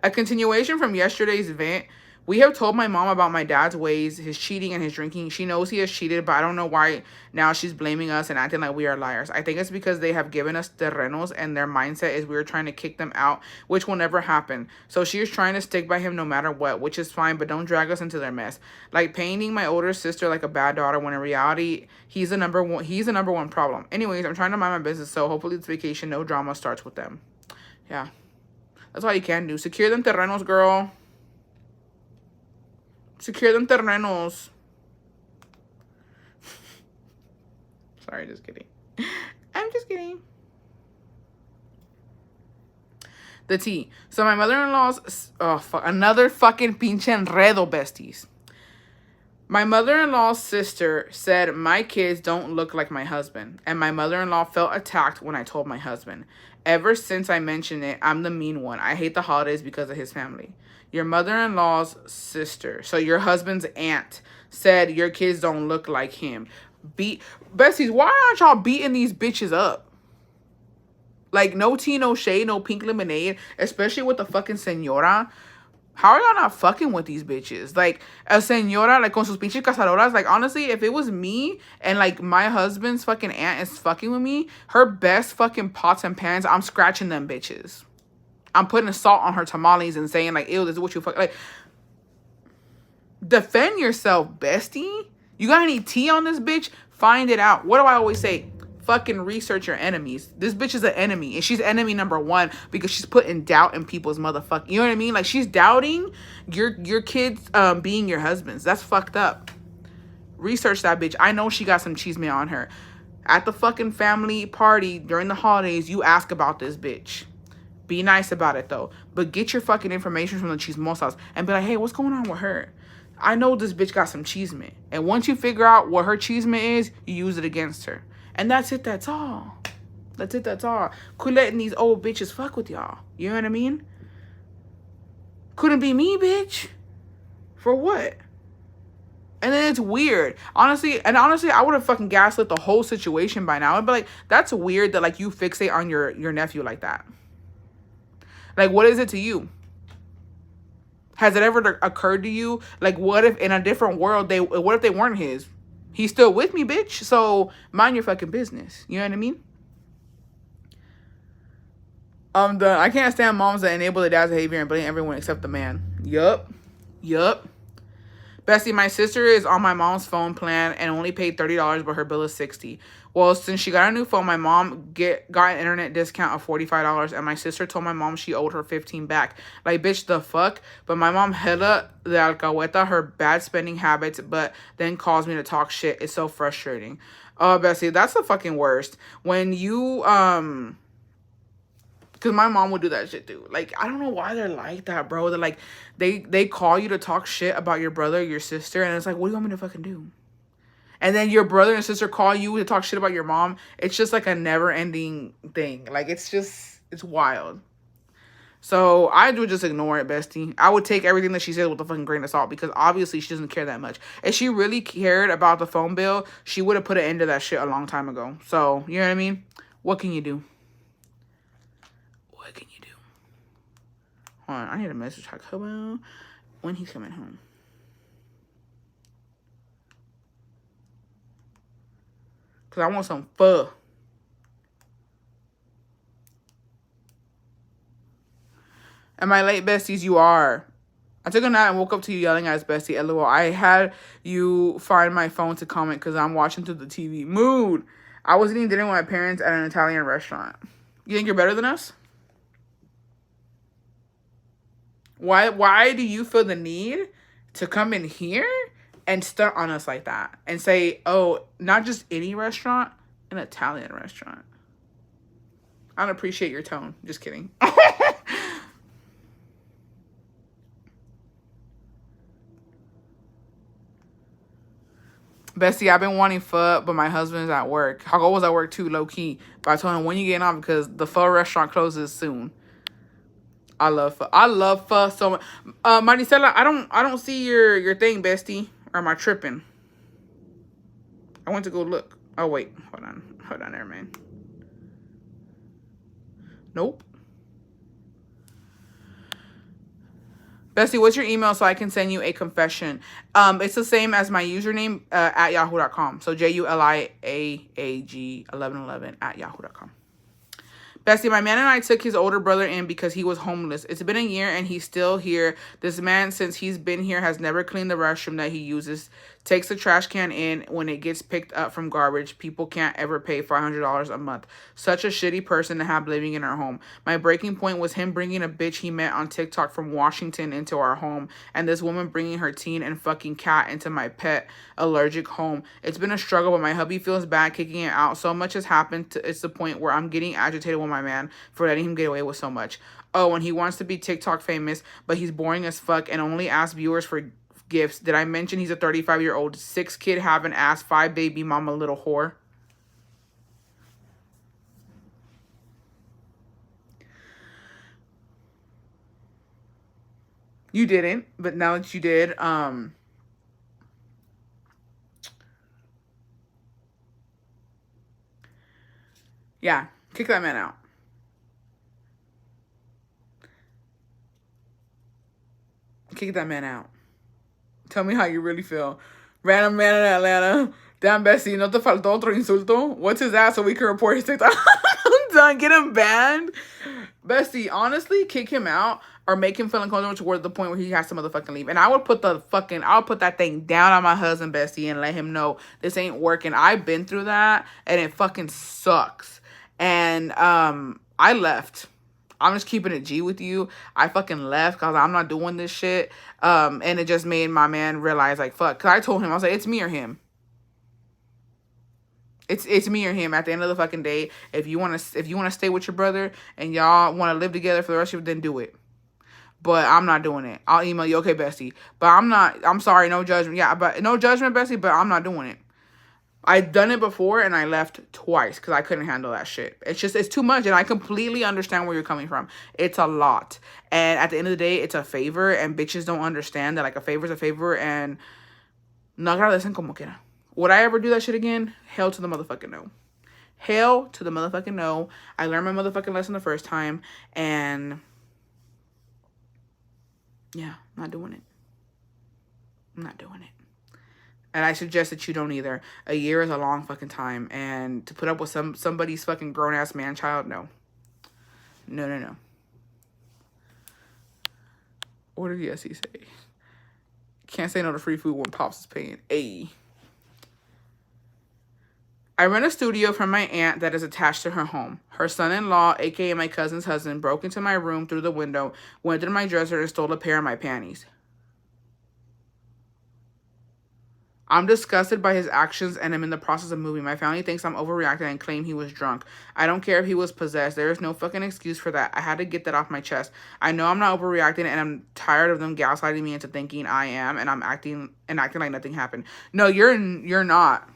A continuation from yesterday's event. We have told my mom about my dad's ways, his cheating and his drinking. She knows he has cheated, but I don't know why now she's blaming us and acting like we are liars. I think it's because they have given us terrenos and their mindset is we're trying to kick them out, which will never happen. So she is trying to stick by him no matter what, which is fine, but don't drag us into their mess. Like painting my older sister like a bad daughter when in reality, he's the number one problem. Anyways, I'm trying to mind my business, so hopefully this vacation, no drama starts with them. Yeah. That's all you can do. Secure them terrenos, girl. Secure them terrenos. Sorry, just kidding. I'm just kidding. The tea. So my mother-in-law's... Oh, fuck. Another fucking pinche enredo, besties. My mother-in-law's sister said my kids don't look like my husband. And my mother-in-law felt attacked when I told my husband. Ever since I mentioned it, I'm the mean one. I hate the holidays because of his family. Your mother-in-law's sister, so your husband's aunt, said your kids don't look like him. beat besties. Why aren't y'all beating these bitches up? Like, no tea, no shade, no pink lemonade, especially with the fucking señora. How are y'all not fucking with these bitches? Like, a señora, like, con sus pinches cazadoras. Like, honestly, if it was me and, like, my husband's fucking aunt is fucking with me, her best fucking pots and pans, I'm scratching them bitches. I'm putting salt on her tamales and saying, like, ew, this is what you fuck. Like, defend yourself, bestie. You got any tea on this bitch? Find it out. What do I always say? Fucking research your enemies. This bitch is an enemy, and she's enemy number one because she's putting doubt in people's motherfucking. You know what I mean? Like, she's doubting your kids being your husbands. That's fucked up. Research that bitch. I know she got some chisme on her. At the fucking family party during the holidays, you ask about this bitch. Be nice about it though, but get your fucking information from the chismosas and be like, hey, what's going on with her? I know this bitch got some chisme. And once you figure out what her chisme is, you use it against her. And that's it, that's all. That's it, that's all. Quit letting these old bitches fuck with y'all. You know what I mean? Couldn't be me, bitch. For what? And then it's weird. Honestly, I would have fucking gaslit the whole situation by now. I'd be like, that's weird that, like, you fixate on your nephew like that. Like, what is it to you? Has it ever occurred to you? Like, what if in a different world, what if they weren't his? He's still with me, bitch. So mind your fucking business. You know what I mean? I'm done. I can't stand moms that enable their dad's behavior and blame everyone except the man. Yup. Bestie, my sister is on my mom's phone plan and only paid $30, but her bill is $60. Well, since she got a new phone, my mom got an internet discount of $45, and my sister told my mom she owed her $15 back. Like, bitch, the fuck? But my mom hella de alcahueta her bad spending habits, but then calls me to talk shit. It's so frustrating. Oh, Bessie, that's the fucking worst. When you, because my mom would do that shit too. Like, I don't know why they're like that, bro. They're like, they call you to talk shit about your brother or your sister, and it's like, what do you want me to fucking do? And then your brother and sister call you to talk shit about your mom. It's just like a never-ending thing. Like, it's wild. So I would just ignore it, bestie. I would take everything that she says with a fucking grain of salt because obviously she doesn't care that much. If she really cared about the phone bill, she would have put an end to that shit a long time ago. So, you know what I mean? What can you do? What can you do? Hold on, I need a message Taco when he's coming home. Because I want some pho. Am I late, besties? You are. I took a nap and woke up to you yelling at us, bestie. LOL. I had you find my phone to comment because I'm watching through the TV. Mood. I was eating dinner with my parents at an Italian restaurant. You think you're better than us? Why do you feel the need to come in here and stunt on us like that and say, oh, not just any restaurant, an Italian restaurant? I don't appreciate your tone. Just kidding. Bestie, I've been wanting pho, but my husband's at work. Hago was at work too, low key. But I told him, when you getting on? Because the pho restaurant closes soon. I love pho. I love pho so much. Maricela, I don't see your thing, bestie. Or am I tripping? I went to go look. Oh wait, hold on there, man. Nope. Bestie, what's your email so I can send you a confession? It's the same as my username at yahoo.com. So JULIAAG1111 at yahoo.com. Bestie, my man and I took his older brother in because he was homeless. It's been a year and he's still here. This man, since he's been here, has never cleaned the restroom that he uses. Takes the trash can in when it gets picked up from garbage. People can't ever pay $500 a month. Such a shitty person to have living in our home. My breaking point was him bringing a bitch he met on TikTok from Washington into our home. And this woman bringing her teen and fucking cat into my pet allergic home. It's been a struggle, but my hubby feels bad kicking it out. So much has happened. It's the point where I'm getting agitated with my man for letting him get away with so much. Oh, and he wants to be TikTok famous, but he's boring as fuck and only asks viewers for gifts. Did I mention he's a 35-year-old 6-kid having ass 5 baby mama little whore? You didn't, but now that you did, Yeah, kick that man out. Kick that man out. Tell me how you really feel. Random man in Atlanta. Damn, Bessie, no te faltó otro insulto? What's his ass so we can report his TikTok? I'm done. Get him banned. Bessie, honestly, kick him out or make him feel uncomfortable toward the point where he has to motherfucking leave. And I'll put that thing down on my husband, Bessie, and let him know this ain't working. I've been through that and it fucking sucks. And I left. I'm just keeping it G with you. I fucking left because I'm not doing this shit. And it just made my man realize, like, fuck. Because I told him, I was like, it's me or him. It's me or him. At the end of the fucking day, if you wanna stay with your brother and y'all wanna live together for the rest of it, then do it. But I'm not doing it. I'll email you, okay, Bestie. But I'm sorry, no judgment. Yeah, but no judgment, Bestie. But I'm not doing it. I've done it before and I left twice because I couldn't handle that shit. It's too much, and I completely understand where you're coming from. It's a lot. And at the end of the day, it's a favor, and bitches don't understand that, like, a favor's a favor, and no agradecen como quiera. Would I ever do that shit again? Hell to the motherfucking no. Hell to the motherfucking no. I learned my motherfucking lesson the first time, and yeah, not doing it. I'm not doing it. And I suggest that you don't either. A year is a long fucking time. And to put up with somebody's fucking grown-ass man-child, no. No, no, no. What did Yessie say? Can't say no to free food when Pops is paying. Ayy. I rent a studio from my aunt that is attached to her home. Her son-in-law, aka my cousin's husband, broke into my room through the window, went through my dresser, and stole a pair of my panties. I'm disgusted by his actions and I'm in the process of moving. My family thinks I'm overreacting and claim he was drunk. I don't care if he was possessed. There is no fucking excuse for that. I had to get that off my chest. I know I'm not overreacting and I'm tired of them gaslighting me into thinking I am, and I'm acting like nothing happened. No, you're not.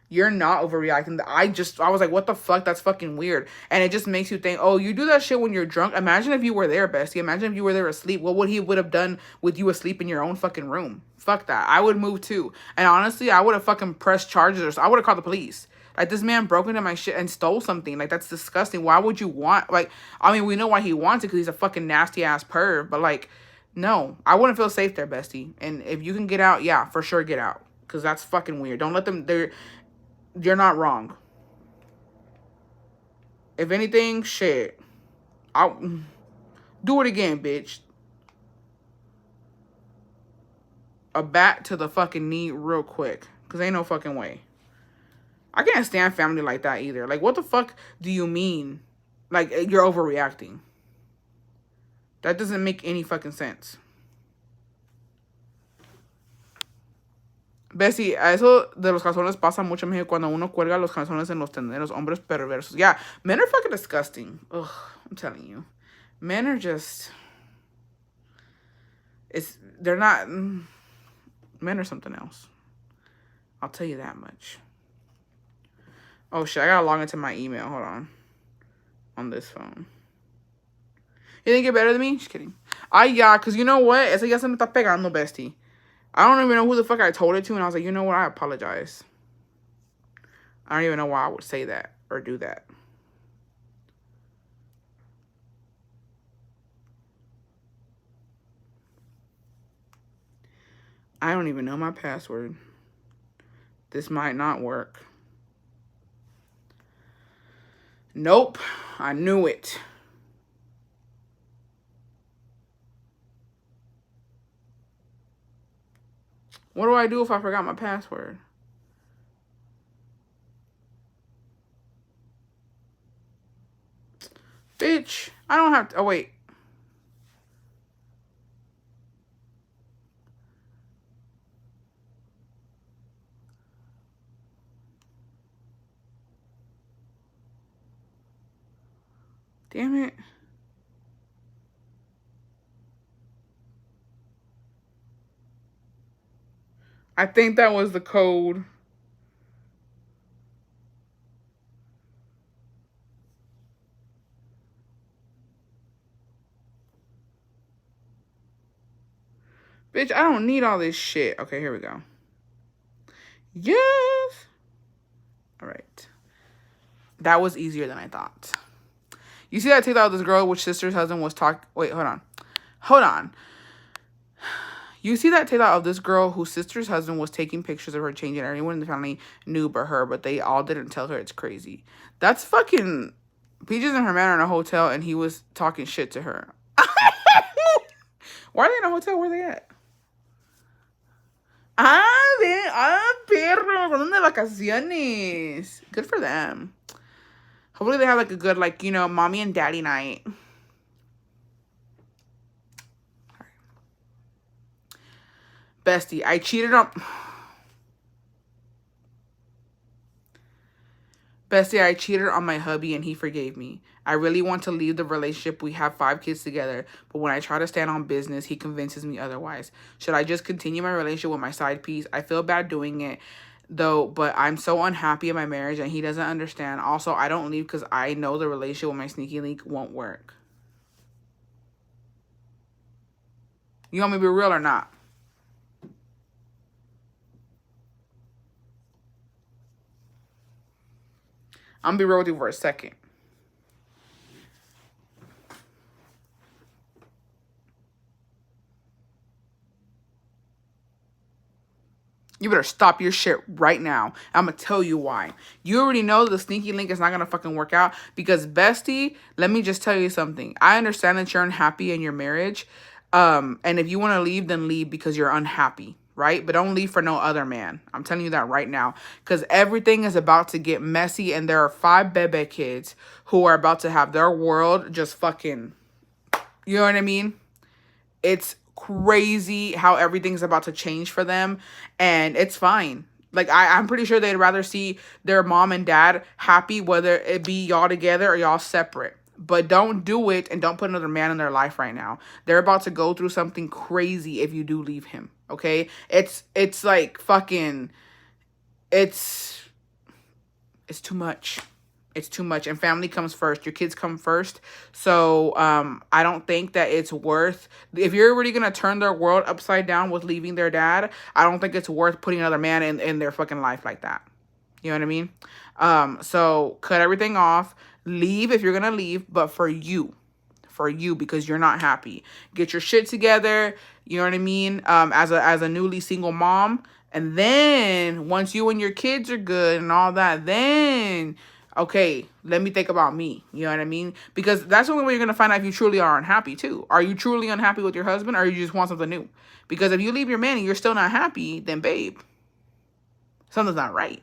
You're not overreacting. I was like, what the fuck? That's fucking weird. And it just makes you think, oh, you do that shit when you're drunk. Imagine if you were there, Bestie. Imagine if you were there asleep. What would he would have done with you asleep in your own fucking room? Fuck that. I would move too. And honestly, I would have fucking pressed charges or so. I would have called the police. Like, this man broke into my shit and stole something. Like, that's disgusting. Why would you want, like, I mean, we know why he wants it because he's a fucking nasty ass perv. But, like, no. I wouldn't feel safe there, Bestie. And if you can get out, yeah, for sure get out. Because that's fucking weird. Don't let them, you're not wrong. If anything, shit, I'll do it again, bitch. A bat to the fucking knee real quick. Because ain't no fucking way. I can't stand family like that either. Like, what the fuck do you mean? Like, you're overreacting. That doesn't make any fucking sense. Bessie, a eso de los calzones pasa mucho en México cuando uno cuelga los calzones en los tenderos. Hombres perversos. Yeah, men are fucking disgusting. Ugh, I'm telling you. Men are just... They're not... Men are something else. I'll tell you that much. Oh, shit, I gotta log into my email. Hold on this phone. You think you're better than me? Just kidding. Yeah, because you know what? Eso ya se me está pegando, Bestie. I don't even know who the fuck I told it to, and I was like, you know what? I apologize. I don't even know why I would say that or do that. I don't even know my password. This might not work. Nope. I knew it. What do I do if I forgot my password? Bitch, I don't have to... Oh, wait. Damn it. I think that was the code. Bitch, I don't need all this shit. Okay, here we go. Yes. All right. That was easier than I thought. You see that TikTok of this girl which sister's husband was wait, hold on. Hold on. You see that TikTok of this girl whose sister's husband was taking pictures of her changing. Everyone in the family knew but her, but they all didn't tell her. It's crazy. That's fucking... Peaches and her man are in a hotel and he was talking shit to her. Why are they in a hotel? Where are they at? Perros, van de vacaciones. Good for them. Hopefully they have like a good, like, you know, mommy and daddy night. Bestie, I cheated on... Bestie, I cheated on my hubby and he forgave me. I really want to leave the relationship. We have 5 kids together, but when I try to stand on business, he convinces me otherwise. Should I just continue my relationship with my side piece? I feel bad doing it, though, but I'm so unhappy in my marriage and he doesn't understand. Also, I don't leave because I know the relationship with my sneaky link won't work. You want me to be real or not? I'm going to be real with you for a second. You better stop your shit right now. I'm going to tell you why. You already know the sneaky link is not going to fucking work out because, bestie, let me just tell you something. I understand that you're unhappy in your marriage. And if you want to leave, then leave because you're unhappy, right? But don't leave for no other man. I'm telling you that right now because everything is about to get messy and there are 5 bebe kids who are about to have their world just fucking, you know what I mean? It's crazy how everything's about to change for them and it's fine. Like I'm pretty sure they'd rather see their mom and dad happy, whether it be y'all together or y'all separate. But don't do it and don't put another man in their life right now. They're about to go through something crazy if you do leave him. Okay? It's like fucking it's too much. It's too much. And family comes first. Your kids come first. So I don't think that it's worth... If you're really going to turn their world upside down with leaving their dad, I don't think it's worth putting another man in their fucking life like that. You know what I mean? So cut everything off. Leave if you're going to leave. But for you, because you're not happy. Get your shit together. You know what I mean? As a newly single mom. And then once you and your kids are good and all that, then... okay, let me think about me. You know what I mean? Because that's the only way you're going to find out if you truly are unhappy, too. Are you truly unhappy with your husband or you just want something new? Because if you leave your man and you're still not happy, then, babe, something's not right.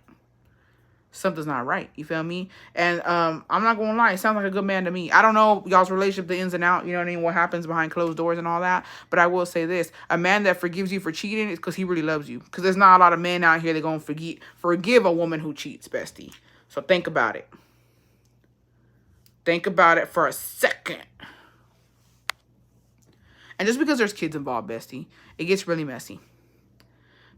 Something's not right. You feel me? And I'm not going to lie. It sounds like a good man to me. I don't know y'all's relationship, the ins and out. You know what I mean? What happens behind closed doors and all that. But I will say this. A man that forgives you for cheating is because he really loves you. Because there's not a lot of men out here that going to forgive a woman who cheats, bestie. So think about it. Think about it for a second. And just because there's kids involved, bestie, it gets really messy.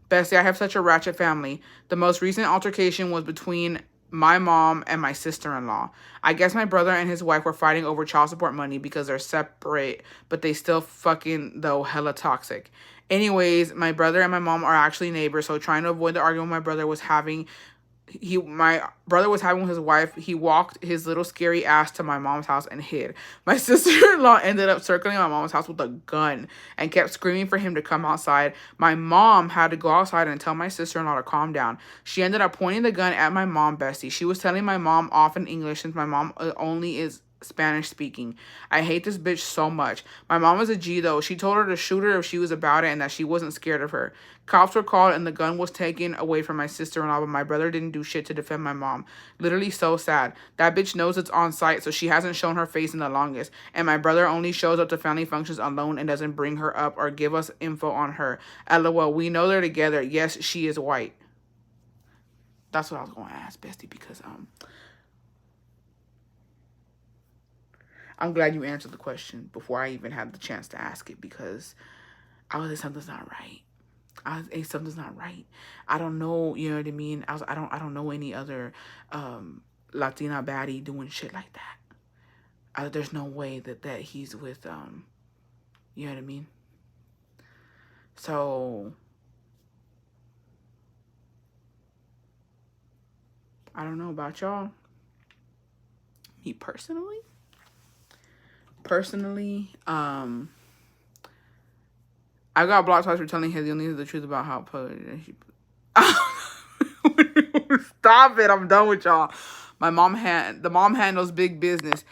Bestie, I have such a ratchet family. The most recent altercation was between my mom and my sister-in-law. I guess my brother and his wife were fighting over child support money because they're separate, but they still fucking, though, hella toxic. Anyways, my brother and my mom are actually neighbors, so trying to avoid the argument my brother was having... my brother was having with his wife, he walked his little scary ass to my mom's house and hid. My sister-in-law ended up circling my mom's house with a gun and kept screaming for him to come outside. My mom had to go outside and tell my sister-in-law to calm down. She ended up pointing the gun at my mom, bestie. She was telling my mom off in English since my mom only is Spanish speaking. I hate this bitch so much. My mom is a G though. She told her to shoot her if she was about it and that she wasn't scared of her. Cops were called and the gun was taken away from my sister-in-law, but my brother didn't do shit to defend my mom. Literally so sad. That bitch knows it's on site, so she hasn't shown her face in the longest. And my brother only shows up to family functions alone and doesn't bring her up or give us info on her. LOL, we know they're together. Yes, she is white. That's what I was going to ask, bestie, because I'm glad you answered the question before I even had the chance to ask it, because I was like, something's not right. Something's not right. I don't know, you know what I mean? I don't know any other Latina baddie doing shit like that. There's no way that he's with you know what I mean? So I don't know about y'all. Me personally, I got blocked twice for telling him the only the truth about how she. Stop it! I'm done with y'all. The mom handles big business.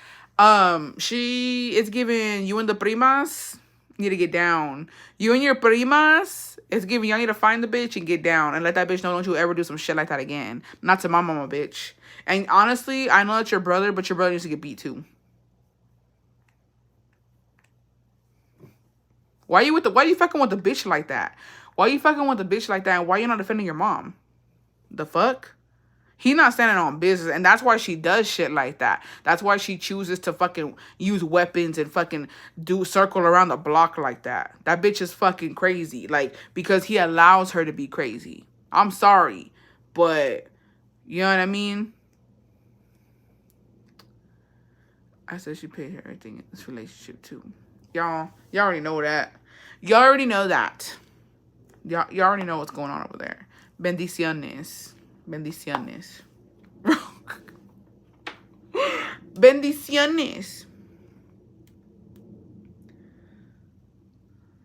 She is giving you and the primas need to get down. You and your primas is giving y'all need to find the bitch and get down and let that bitch know don't you ever do some shit like that again. Not to my mama, bitch. And honestly, I know that's your brother, but your brother needs to get beat too. Why you fucking with the bitch like that? Why you fucking with the bitch like that? And why you not defending your mom? The fuck? He not standing on business, and that's why she does shit like that. That's why she chooses to fucking use weapons and fucking do circle around the block like that. That bitch is fucking crazy. Like, because he allows her to be crazy. I'm sorry, but you know what I mean? I said she paid her everything in this relationship too. Y'all already know that. Y'all already know that. Y'all already know what's going on over there. Bendiciones. Bendiciones.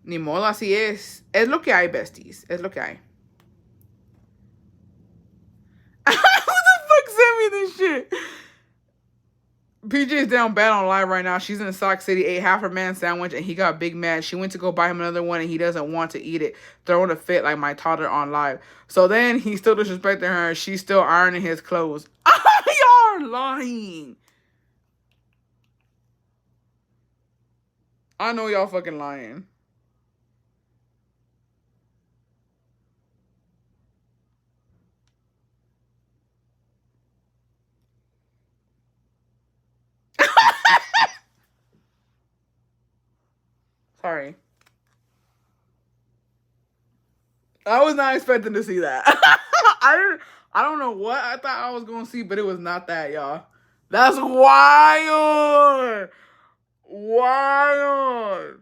Ni modo, así es. Es lo que hay, besties. Es lo que hay. Who the fuck sent me this shit? PJ is down bad on live right now. She's in Sock City, ate half her man sandwich, and he got big mad. She went to go buy him another one, and he doesn't want to eat it, throwing a fit like my toddler on live. So then he still disrespecting her, and she's still ironing his clothes. Y'all are lying. I know y'all fucking lying. Sorry. I was not expecting to see that. I don't know what I thought I was gonna see, but it was not that, y'all. That's wild. Wild.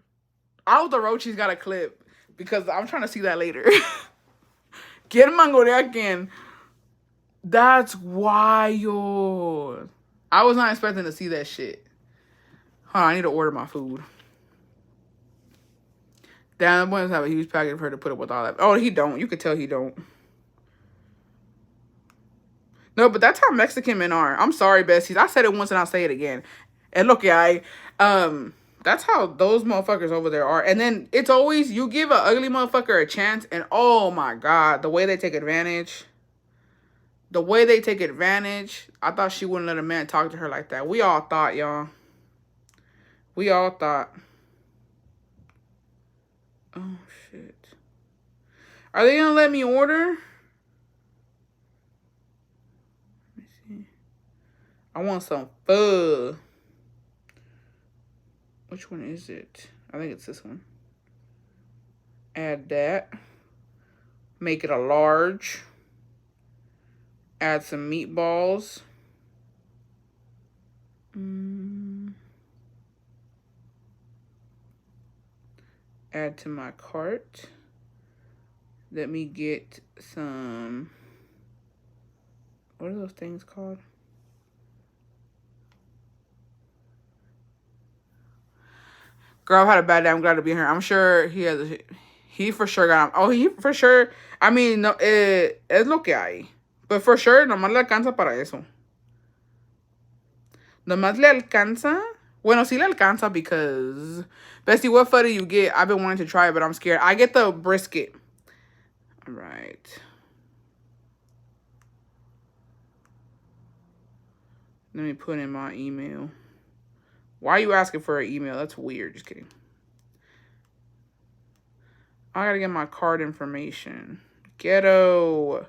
I hope the Rochi's got a clip because I'm trying to see that later. Get mango de again. That's wild. I was not expecting to see that shit. Hold on, I need to order my food. Damn, the boy doesn't have a huge packet for her to put up with all that. Oh, he don't. You could tell he don't. No, but that's how Mexican men are. I'm sorry, besties. I said it once and I'll say it again. And look, that's how those motherfuckers over there are. And then it's always, you give an ugly motherfucker a chance, and oh my God, the way they take advantage. The way they take advantage. I thought she wouldn't let a man talk to her like that. We all thought, y'all. We all thought. Oh, shit. Are they gonna let me order? Let me see. I want some pho. Which one is it? I think it's this one. Add that. Make it a large. Add some meatballs. Add to my cart. Let me get some, what are those things called? Girl, I've had a bad day. I'm glad to be here. I'm sure he for sure got, he for sure, I mean, no, es lo que hay. But for sure, nomás le alcanza para eso. Nomás le alcanza. Bueno, sí le alcanza because, bestie, what pho do you get? I've been wanting to try it, but I'm scared. I get the brisket. All right. Let me put in my email. Why are you asking for an email? That's weird. Just kidding. I gotta get my card information. Ghetto.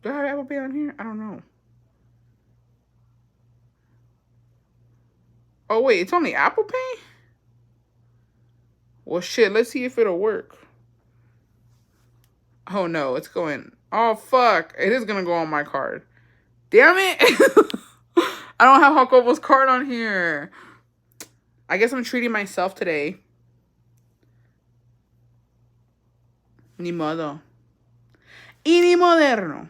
Do I have Apple Pay on here? I don't know. Oh, wait. It's only Apple Pay? Well, shit. Let's see if it'll work. Oh, no. It's going. Oh, fuck. It is going to go on my card. Damn it. I don't have Jacobo's card on here. I guess I'm treating myself today. Ni modo. Y ni moderno.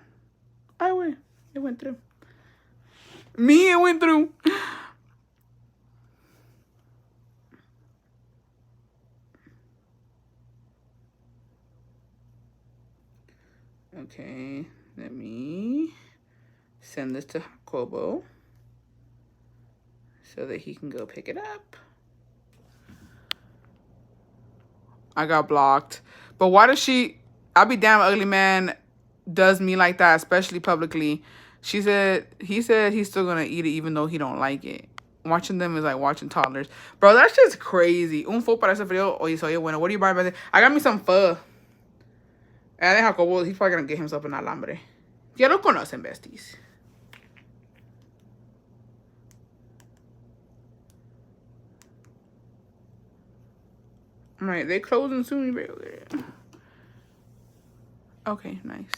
Ay, güey. It went through. Me, it went through. Okay, let me send this to Jacobo so that he can go pick it up. I got blocked. But why does she... I'll be damn, ugly man does me like that, especially publicly. He said he's still gonna eat it even though he don't like it. Watching them is like watching toddlers. Bro, that's just crazy. Un pho para ese frío. Oye, soy bueno. What do you buy? I got me some pho. And I think Jacobo, he's probably gonna get himself an alambre. Ya lo conocen, besties. Alright, they closing soon. Okay, nice.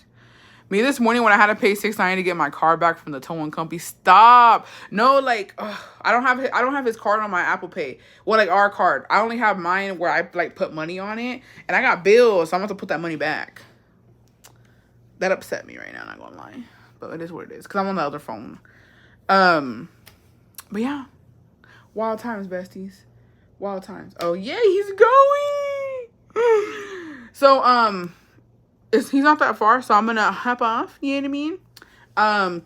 Me this morning when I had to pay $6.90 to get my car back from the towing company. Stop. No, like, I don't have his card on my Apple Pay. Well, like our card. I only have mine where I like put money on it, and I got bills, so I'm about to put that money back. That upset me right now. Not gonna lie, but it is what it is. Cause I'm on the other phone. But yeah, wild times, besties. Wild times. Oh yeah, he's going. So he's not that far, so I'm gonna hop off. You know what I mean?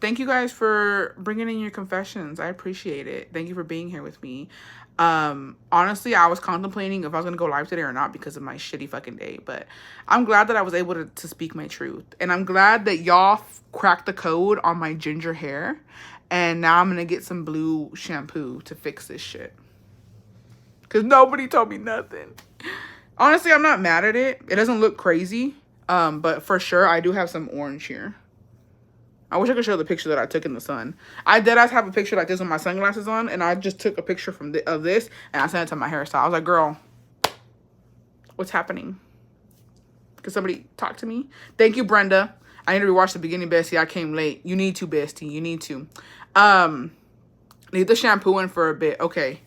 Thank you guys for bringing in your confessions. I appreciate it. Thank you for being here with me. Honestly, I was contemplating if I was gonna go live today or not because of my shitty fucking day, but I'm glad that I was able to speak my truth, and I'm glad that y'all cracked the code on my ginger hair, and now I'm gonna get some blue shampoo to fix this shit because nobody told me nothing. Honestly, I'm not mad at it. It doesn't look crazy. But for sure, I do have some orange here. I wish I could show the picture that I took in the sun. I deadass have a picture like this with my sunglasses on, and I just took a picture of this, and I sent it to my hairstyle. I was like, girl, what's happening? Could somebody talk to me? Thank you, Brenda. I need to rewatch the beginning, bestie. I came late. You need to, bestie. You need to. Leave the shampoo in for a bit. Okay.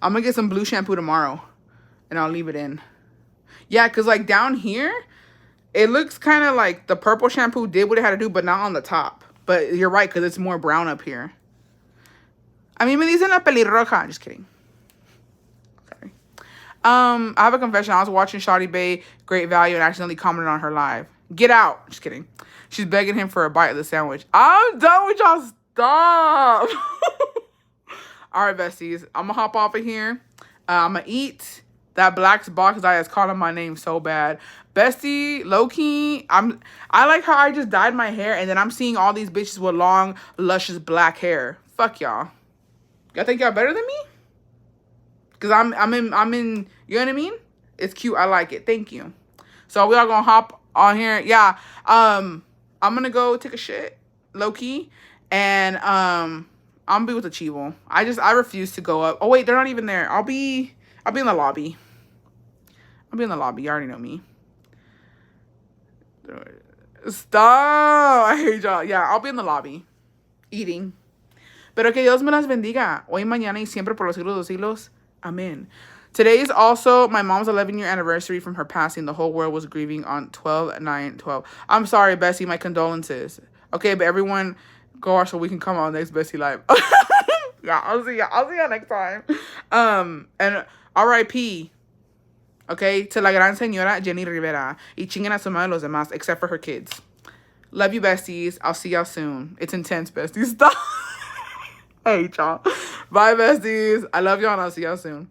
I'm gonna get some blue shampoo tomorrow, and I'll leave it in. Yeah, because like down here, it looks kind of like the purple shampoo did what it had to do, but not on the top. But you're right, because it's more brown up here. A mí me dicen la pelirroja. Just kidding. Sorry. I have a confession. I was watching Shawty Bay, Great Value, and accidentally commented on her live. Get out. Just kidding. She's begging him for a bite of the sandwich. I'm done with y'all. Stop. All right, besties. I'm going to hop off of here. I'm going to eat. That Black's box dye is calling my name so bad. Bestie, low-key, I like how I just dyed my hair and then I'm seeing all these bitches with long, luscious black hair. Fuck y'all. Y'all think y'all better than me? Cause I'm in, you know what I mean? It's cute. I like it. Thank you. So we all gonna hop on here. Yeah. I'm gonna go take a shit, low-key, and I'm gonna be with the Chivo. I refuse to go up. Oh wait, they're not even there. I'll be in the lobby. I'll be in the lobby. You already know me. Stop. I hate y'all. Yeah, I'll be in the lobby. Eating. Pero que Dios me las bendiga. Hoy, mañana y siempre por los siglos de los siglos. Amen. Today is also my mom's 11-year anniversary from her passing. The whole world was grieving on 12/9/12. I'm sorry, Bessie. My condolences. Okay, but everyone go watch so we can come on next Bessie Live. Yeah, I'll see ya next time. And R.I.P. Okay, to la gran señora Jenni Rivera. Y chinguen a su madre los demás, except for her kids. Love you, besties. I'll see y'all soon. It's intense, besties. Stop. I hate y'all. Bye, besties. I love y'all, and I'll see y'all soon.